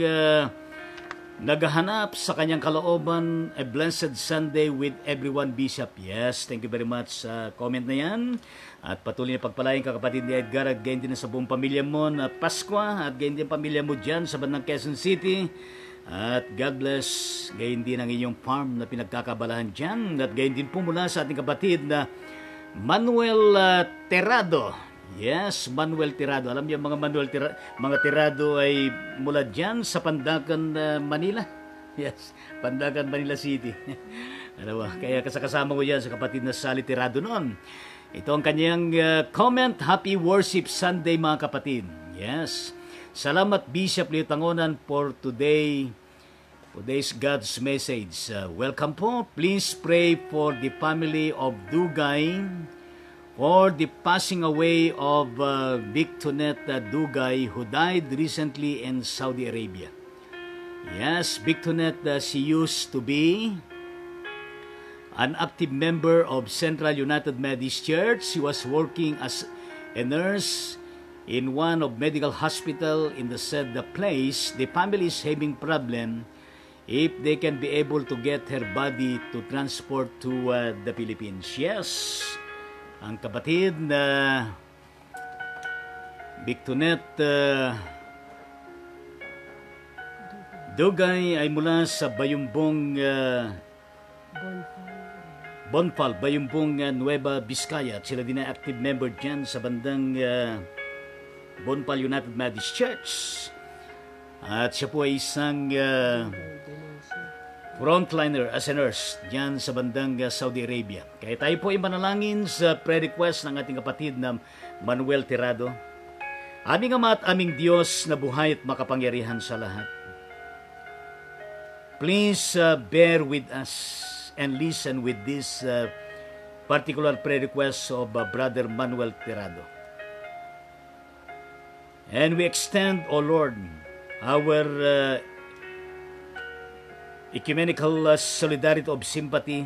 naghahanap sa kanyang kalooban. A blessed Sunday with everyone, Bishop. Yes, thank you very much sa comment na yan. At patuloy na pagpalain ka, kapatid ni Edgar, at gayon din sa buong pamilya mo na Pascua, at gayon din pamilya mo dyan sa bandang Quezon City. At God bless, gayon din ang inyong farm na pinagkakabalahan dyan. At gayon din po mula sa ating kapatid na Manuel Tirado. Yes, Manuel Tirado. Alam niyo mga mga Tirado ay mula dyan sa Pandacan, Manila. Yes, Pandacan, Manila City. Ano ba? Kaya kasama ko yan sa kapatid na Sally Tirado noon. Ito ang kanyang comment. Happy Worship Sunday mga kapatid. Yes. Salamat Bishop Leo Tangonan for today's God's message. Welcome po. Please pray for the family of Dugay, for the passing away of Victonet Dugay, who died recently in Saudi Arabia. Yes, Victonet, she used to be an active member of Central United Methodist Church. She was working as a nurse in one of medical hospital in the said place. The family is having problem if they can be able to get her body to transport to the Philippines. Yes, ang kapatid na Victonet Dugay ay mula sa Bayumbong Bonfal, Bayumbong Nueva Vizcaya. At sila din ay active member dyan sa bandang Bonfal United Methodist Church. At siya po ay isang frontliner as a nurse diyan sa bandang Saudi Arabia. Kaya tayo po ay manalangin sa prayer request ng ating kapatid na Manuel Tirado. Aming Ama at aming Diyos na buhay at makapangyarihan sa lahat, please bear with us and listen with this particular prayer request of Brother Manuel Tirado. And we extend, O Lord, our ecumenical solidarity of sympathy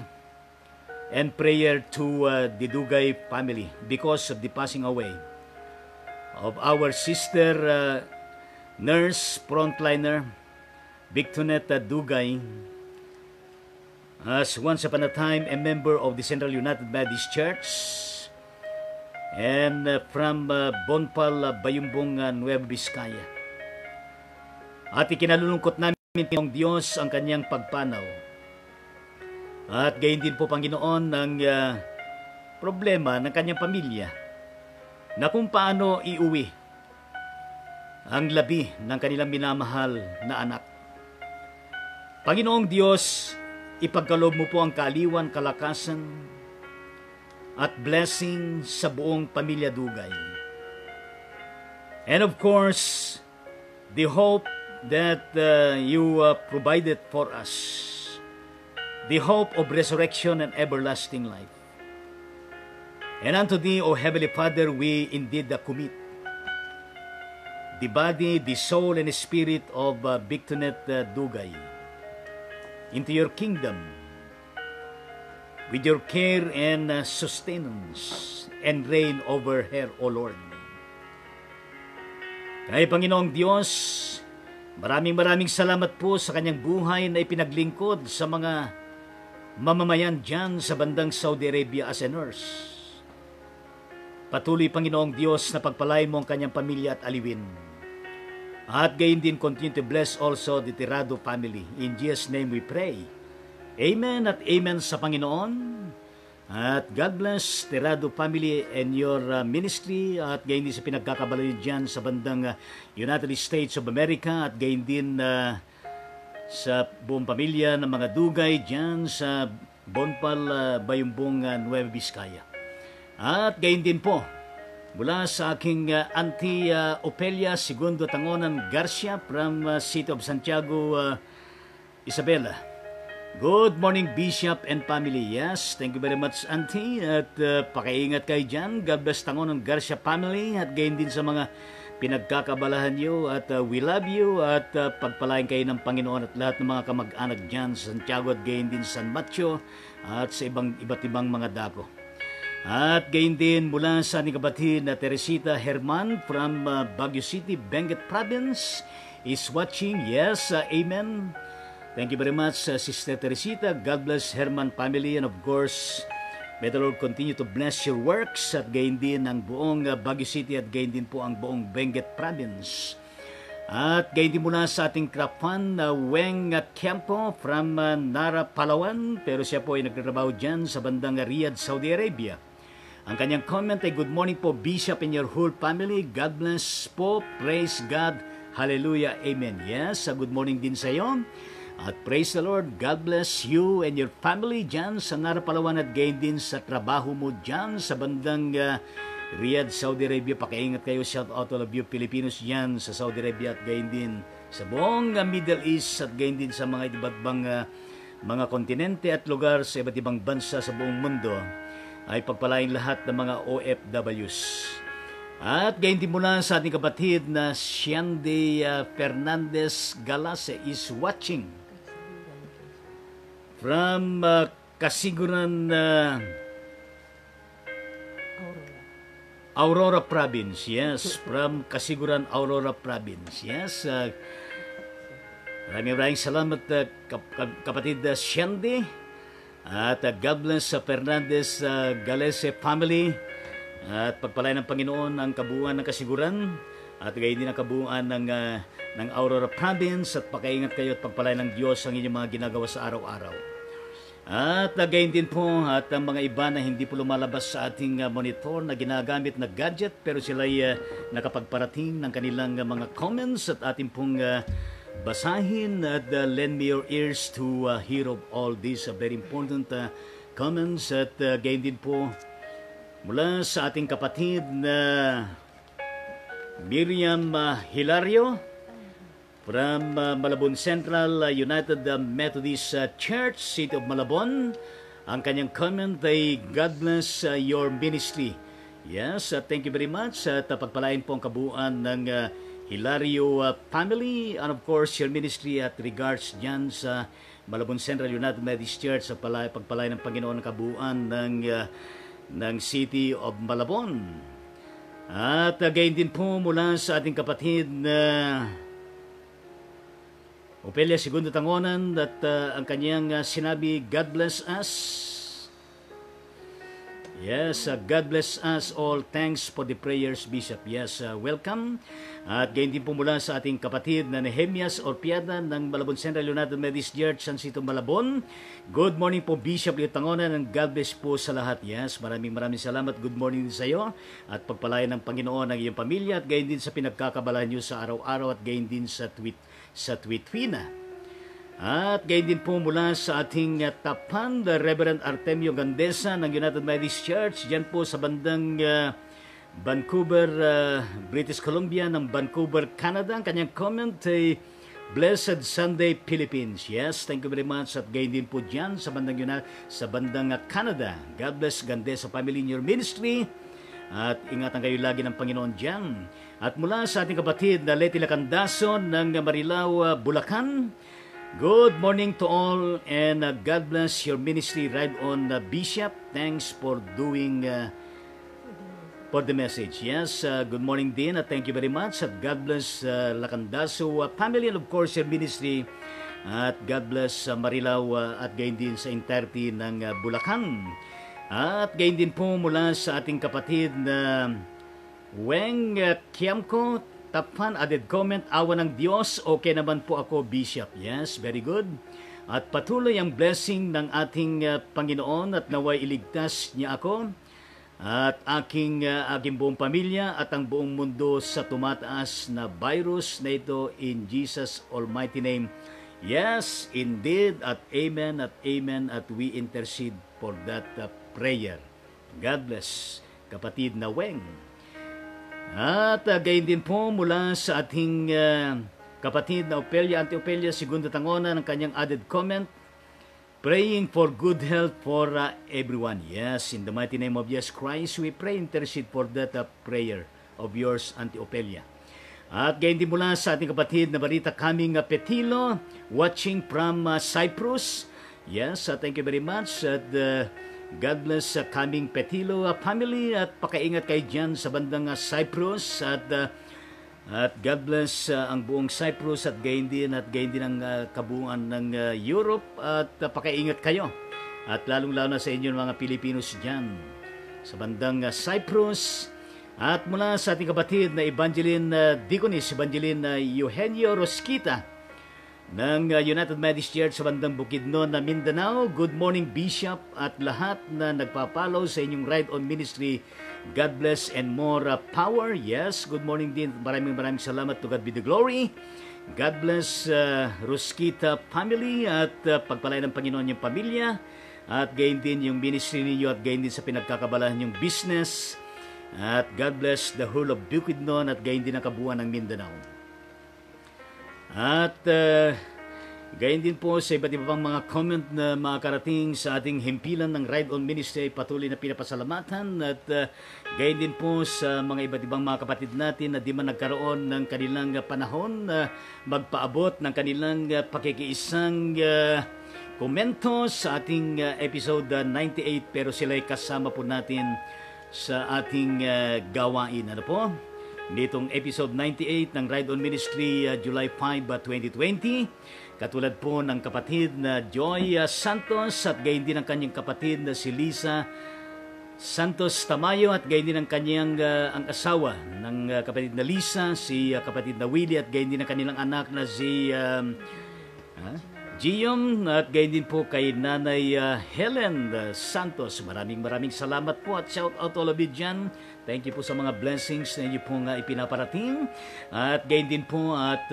and prayer to the Dugay family because of the passing away of our sister nurse frontliner Victonet Dugay, as once upon a time a member of the Central United Methodist Church and from Bonfal, Bayumbong, Nueva Vizcaya. At ikinalulungkot namin ng Diyos ang kanyang pagpanaw. At gayon din po, Panginoon, ang problema ng kanyang pamilya na kung paano iuwi ang labi ng kanilang minamahal na anak. Panginoong Diyos, ipagkaloob mo po ang kaaliwan, kalakasan at blessing sa buong pamilya Dugay. And of course, the hope that you provided for us, the hope of resurrection and everlasting life. And unto thee, O Heavenly Father, we indeed commit the body, the soul, and the spirit of Victonet Dugay into your kingdom with your care and sustenance and reign over her, O Lord. Kaya Panginoong Diyos, maraming salamat po sa kanyang buhay na ipinaglingkod sa mga mamamayan dyan sa bandang Saudi Arabia as a nurse. Patuloy, Panginoong Diyos, na pagpalain mo ang kanyang pamilya at aliwin. At gayon din, continue to bless also the Tirado family. In Jesus' name we pray. Amen at amen sa Panginoon. At God bless Tirado family and your ministry. At gayon din sa pinagkakabalayan dyan sa bandang United States of America. At gayon din sa buong pamilya ng mga dugay dyan sa Bonpal, Bayumbong, Nueva Vizcaya. At gayon din po, mula sa aking Auntie Opelia Segundo Tangonan Garcia from City of Santiago, Isabela. Good morning, Bishop and family. Yes, thank you very much, Auntie. At pakiingat kayo dyan. God bless Tangonan Garcia family. At gayon din sa mga pinagkakabalahan nyo. At we love you. At pagpalain kayo ng Panginoon at lahat ng mga kamag-anak dyan sa Santiago at gayon din sa San Mateo at sa iba't ibang mga dako. At gayon din mula sa ating kapatid na Teresita Herman from Baguio City, Benguet Province is watching. Yes, amen. Thank you very much, Sister Teresita. God bless Herman family, and of course, may the Lord continue to bless your works at gayon din ang buong Baguio City at gayon din po ang buong Benguet Province. At gayon din mula sa ating Krapan, Weng Campo from Nara, Palawan, pero siya po ay nagtatrabaho dyan sa bandang Riyadh, Saudi Arabia. Ang kanyang comment ay, good morning po, Bishop and your whole family. God bless po. Praise God. Hallelujah. Amen. Yes, good morning din sa iyo. At praise the Lord, God bless you and your family dyan sa Nara, Palawan at gayon din sa trabaho mo dyan sa bandang Riyadh, Saudi Arabia. Pakiingat kayo, shout out all of you Filipinos dyan sa Saudi Arabia at gayon din sa buong Middle East at gayon din sa mga iba't ibang mga kontinente at lugar sa iba't ibang bansa sa buong mundo. Ay pagpalain lahat ng mga OFWs. At gayon din mula sa ating kapatid na Siande Fernandez Galase is watching from Kasiguran, Aurora Province. Yes, from Kasiguran, Aurora Province. Yes, maraming salamat kapatid Siande. At God bless sa Fernandez Galese family. At pagpalain ng Panginoon ang kabuuan ng Kasiguran at gayon din ang kabuuan ng Aurora Province. At pakaingat kayo at pagpalain ng Diyos ang inyong mga ginagawa sa araw-araw. At gayon din po at ang mga iba na hindi po lumalabas sa ating monitor na ginagamit na gadget pero sila'y nakapagparating ng kanilang mga comments at ating pong basahin at lend me your ears to hear of all these very important comments. At gayon din po mula sa ating kapatid na Miriam Hilario from Malabon Central United Methodist Church, City of Malabon. Ang kanyang comment ay, God bless your ministry. Yes, thank you very much. At pagpalain po ang kabuuan ng Hilario family and of course your ministry at regards dyan sa Malabon Central United Methodist Church sa pagpalain ng Panginoon ng kabuuan ng City of Malabon. At gayon din po mula sa ating kapatid na Opelia Segundo Tangonan at ang kanyang sinabi, God bless us. Yes, God bless us all. Thanks for the prayers, Bishop. Yes, welcome. At gayon din po mula sa ating kapatid na Nehemias Orpiada ng Malabon Central United Methodist Church, San Sito, Malabon. Good morning po, Bishop Leo Tangonan, and God bless po sa lahat. Yes, maraming salamat. Good morning din sa iyo. At pagpalayan ng Panginoon ang iyong pamilya at gayon din sa pinagkakabalahan niyo sa araw-araw at gayon din sa Tweetfina. At gayon din po mula sa ating tapan, the Reverend Artemio Gandesa ng United Methodist Church, dyan po sa bandang Vancouver, British Columbia ng Vancouver, Canada. Ang kanyang comment ay, Blessed Sunday, Philippines. Yes, thank you very much. At gayon din po dyan sa bandang Canada. God bless Gandesa family in your ministry. At ingatan kayo lagi ng Panginoon dyan. At mula sa ating kapatid na Leti Lacandason ng Marilao, Bulacan, good morning to all and God bless your ministry. Right on, Bishop. Thanks for doing for the message. Yes, good morning din at thank you very much. At God bless Lacandaso family and of course your ministry. At God bless Marilao at gayon din sa entirety ng Bulacan. At gayon din po mula sa ating kapatid na Weng Kiamko top fan, added comment, awa ng Diyos, okay naman po ako, Bishop. Yes, very good. At patuloy ang blessing ng ating Panginoon at naway iligtas niya ako at aking buong pamilya at ang buong mundo sa tumataas na virus na ito in Jesus Almighty name. Yes, indeed, at amen, at we intercede for that prayer. God bless, kapatid na Weng. At gayon din po mula sa ating kapatid na Opelia, Auntie Opelia, Segunda Tangona, ng kanyang added comment, praying for good health for everyone. Yes, in the mighty name of Jesus Christ, we pray, intercede for that prayer of yours, Auntie Opelia. At gayon din mula sa ating kapatid na Barita Kaming Petilo, watching from Cyprus. Yes, thank you very much. At God bless Kaming Petilo family at pakaingat kayo dyan sa bandang Cyprus. At God bless ang buong Cyprus at gayon din ang kabuuan ng Europe. At pakaingat kayo. At lalong-lalo na sa inyo mga Pilipinos dyan sa bandang Cyprus. At mula sa ating kapatid na Evangeline Deaconess, Evangeline Eugenio Rosquita ng United Methodist Church sa bandang Bukidnon na Mindanao. Good morning, Bishop, at lahat na nagpapalaw sa inyong Ride on Ministry. God bless and more power. Yes, good morning din. Maraming salamat. To God be the glory. God bless Rosquita family at pagpalain ng Panginoon yung pamilya. At gayon din yung ministry ninyo at gayon din sa pinagkakabalahan yung business. At God bless the whole of Bukidnon at gayon din ang kabuuan ng Mindanao. At gayon din po sa iba't iba pang mga comment na makakarating sa ating himpilan ng Ride on Ministry, patuloy na pinapasalamatan. At gayon din po sa mga iba't ibang mga kapatid natin na di man nagkaroon ng kanilang panahon na magpaabot ng kanilang pakikiisang komento sa ating episode 98, pero sila'y kasama po natin sa ating gawain. Ano po? Nitong episode 98 ng Ride on Ministry, July 5, 2020. Katulad po ng kapatid na Joy Santos at gayon din ang kanyang kapatid na si Lisa Santos Tamayo at gayon din ang kanyang ang asawa ng kapatid na Lisa, si kapatid na Willie at gayon din ang kanilang anak na si Gion at gayon din po kay Nanay Helen Santos. Maraming salamat po at shout out all of you dyan. Thank you po sa mga blessings na inyo pong ipinaparating. At gayon din po at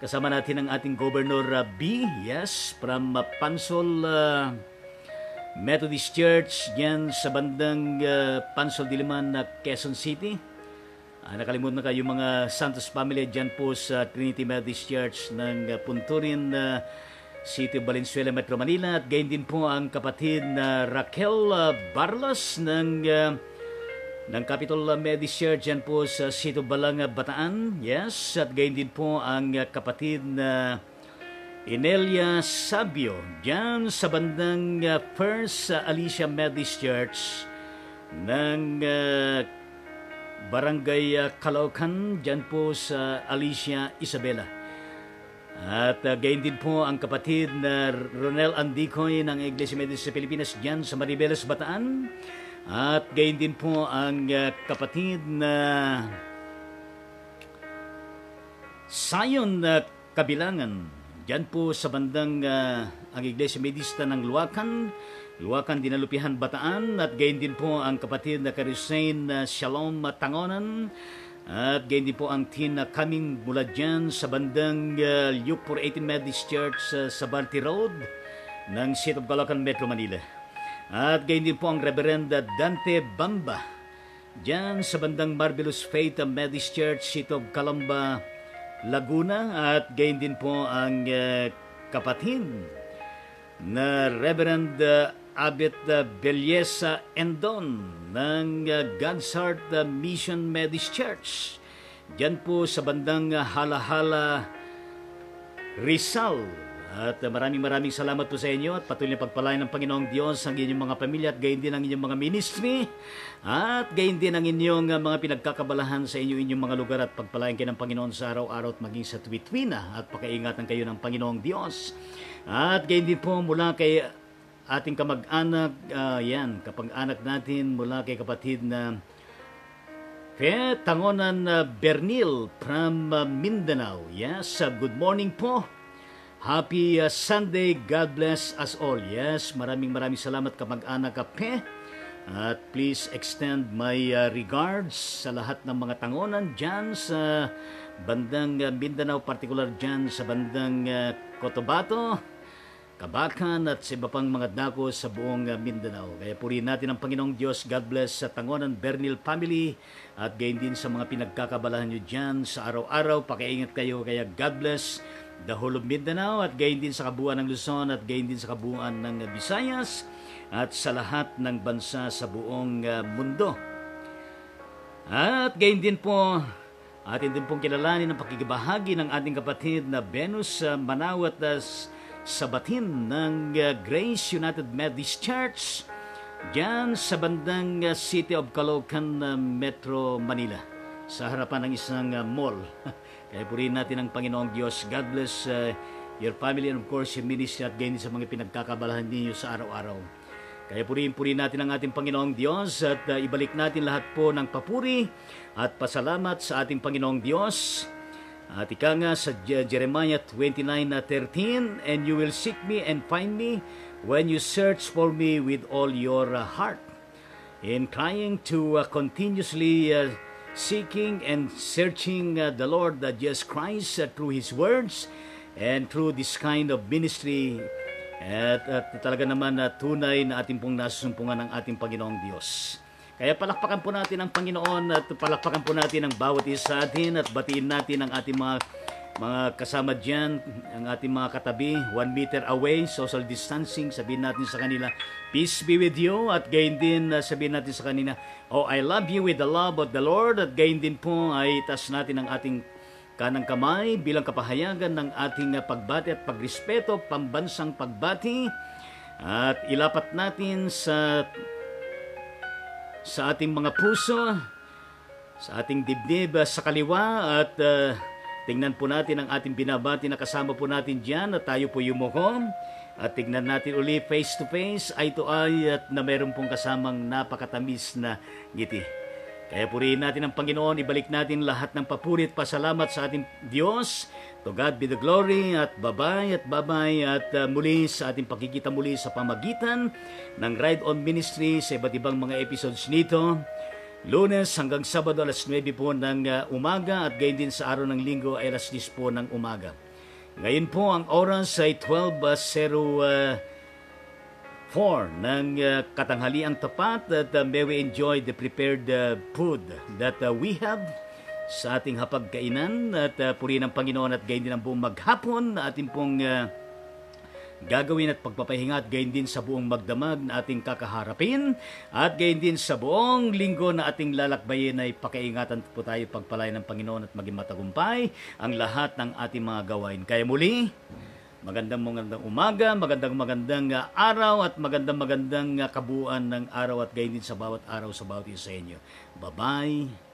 kasama natin ang ating Governor B. Yes, from Pansol Methodist Church yan sa bandang Pansol Diliman, Quezon City. Nakalimutan na kayo mga Santos family dyan po sa Trinity Methodist Church ng Punturin, City of Valenzuela, Metro Manila. At gayon din po ang kapatid na Raquel Barlos ng Capitol Methodist Church dyan po sa City of Balanga, Bataan. Yes, at gayon din po ang kapatid na Inelia Sabio dyan sa bandang First Alicia Methodist Church ng Barangay Calaucan dyan po sa Alicia, Isabela. At gayon din po ang kapatid na Ronel Andicoy ng Iglesia Methodist sa Pilipinas dyan sa Maribeles, Bataan. At gayon din po ang kapatid na Sayon Kabilangan dyan po sa bandang ang Iglesia Methodista ng Luwakan, Dinalupihan, Bataan. At gayon din po ang kapatid na Karisain Shalom Tangonan. At gayon din po ang Tina Kaming mula dyan sa bandang Luke 418 Methodist Church sa Barty Road ng City of Calaucan, Metro Manila. At gayon din po ang Reverend Dante Bamba dyan sa bandang Marvelous Faith Methodist Church, City of Calamba, Laguna. At gayon din po ang kapatid na Reverend Abet Belleza Endon ng God's Heart Mission Methodist Church dyan po sa bandang Halahala, Rizal. At maraming salamat po sa inyo at patuloy na pagpalain ng Panginoong Diyos ang inyong mga pamilya at gayon din ang inyong mga ministry at gayon din ang inyong mga pinagkakabalahan sa inyong mga lugar at pagpalain kayo ng Panginoon sa araw-araw at maging sa tuwit-tuwina at pakaingatan kayo ng Panginoong Diyos. At gayon din po mula kay ating kamag-anak, kapag-anak natin mula kay kapatid na Kape, Tangonan Bernil from Mindanao. Yes, good morning po. Happy Sunday. God bless us all. Yes, maraming salamat kamag-anak Kape. At please extend my regards sa lahat ng mga tangonan dyan sa bandang Mindanao, particular dyan sa bandang Cotabato, Kabakan at sa iba pang mga dako sa buong Mindanao. Kaya purihin natin ang Panginoong Diyos. God bless sa Tangonan Bernil family at gayon din sa mga pinagkakabalahan nyo dyan sa araw-araw. Pakiingat kayo. Kaya God bless the whole of Mindanao at gayon din sa kabuuan ng Luzon at gayon din sa kabuuan ng Visayas at sa lahat ng bansa sa buong mundo. At gayon din po, atin din pong kilalanin ang pakikibahagi ng ating kapatid na Venus Manawat sa batin ng Grace United Methodist Church dyan sa bandang City of Caloocan, Metro Manila, sa harapan ng isang mall. Kaya purihin natin ang Panginoong Diyos. God bless your family and of course your ministry at gayon sa mga pinagkakabalahan ninyo sa araw-araw. Kaya purihin natin ang ating Panginoong Diyos at ibalik natin lahat po ng papuri at pasalamat sa ating Panginoong Diyos. At ika nga sa Jeremiah 29:13, and you will seek me and find me when you search for me with all your heart. In trying to continuously seeking and searching the Lord Jesus Christ through His words and through this kind of ministry, at talaga naman tunay na ating pong nasusumpungan ng ating Panginoong Diyos. Kaya palakpakan po natin ang Panginoon at palakpakan po natin ang bawat isa sa atin at batiin natin ang ating mga kasama dyan, ang ating mga katabi, 1 meter away, social distancing. Sabihin natin sa kanila, peace be with you. At gayon din sabihin natin sa kanila, oh, I love you with the love of the Lord. At gayon din po ay taas natin ang ating kanang kamay bilang kapahayagan ng ating pagbati at pagrespeto, pambansang pagbati. At ilapat natin sa ating mga puso, sa ating dibdib sa kaliwa at tingnan po natin ang ating binabati na kasama po natin dyan at tayo po yumukom at tingnan natin uli face to face, eye to eye at na meron pong kasamang napakatamis na ngiti. Kaya purihin natin ang Panginoon, ibalik natin lahat ng papuri at pasalamat sa ating Diyos. To God be the glory at bye-bye at muli sa ating pagkikita muli sa pamagitan ng Ride On Ministry sa iba't ibang mga episodes nito. Lunes hanggang Sabado alas 9 po ng umaga at gayon din sa araw ng Linggo ay alas 10 po ng umaga. Ngayon po ang oras ay 12:04 ng katanghaliang tapat at may we enjoy the prepared food that we have sa ating hapagkainan at purihin ang Panginoon at gayon din ang buong maghapon na ating pong gagawin at pagpapahinga at gayon din sa buong magdamag na ating kakaharapin at gayon din sa buong linggo na ating lalakbayin ay pakiingatan po tayo pagpalain ng Panginoon at maging matagumpay ang lahat ng ating mga gawain. Kaya muli, magandang umaga, magandang araw at magandang kabuuan ng araw at gayon din sa bawat araw sa bawat isa sa inyo. Bye-bye.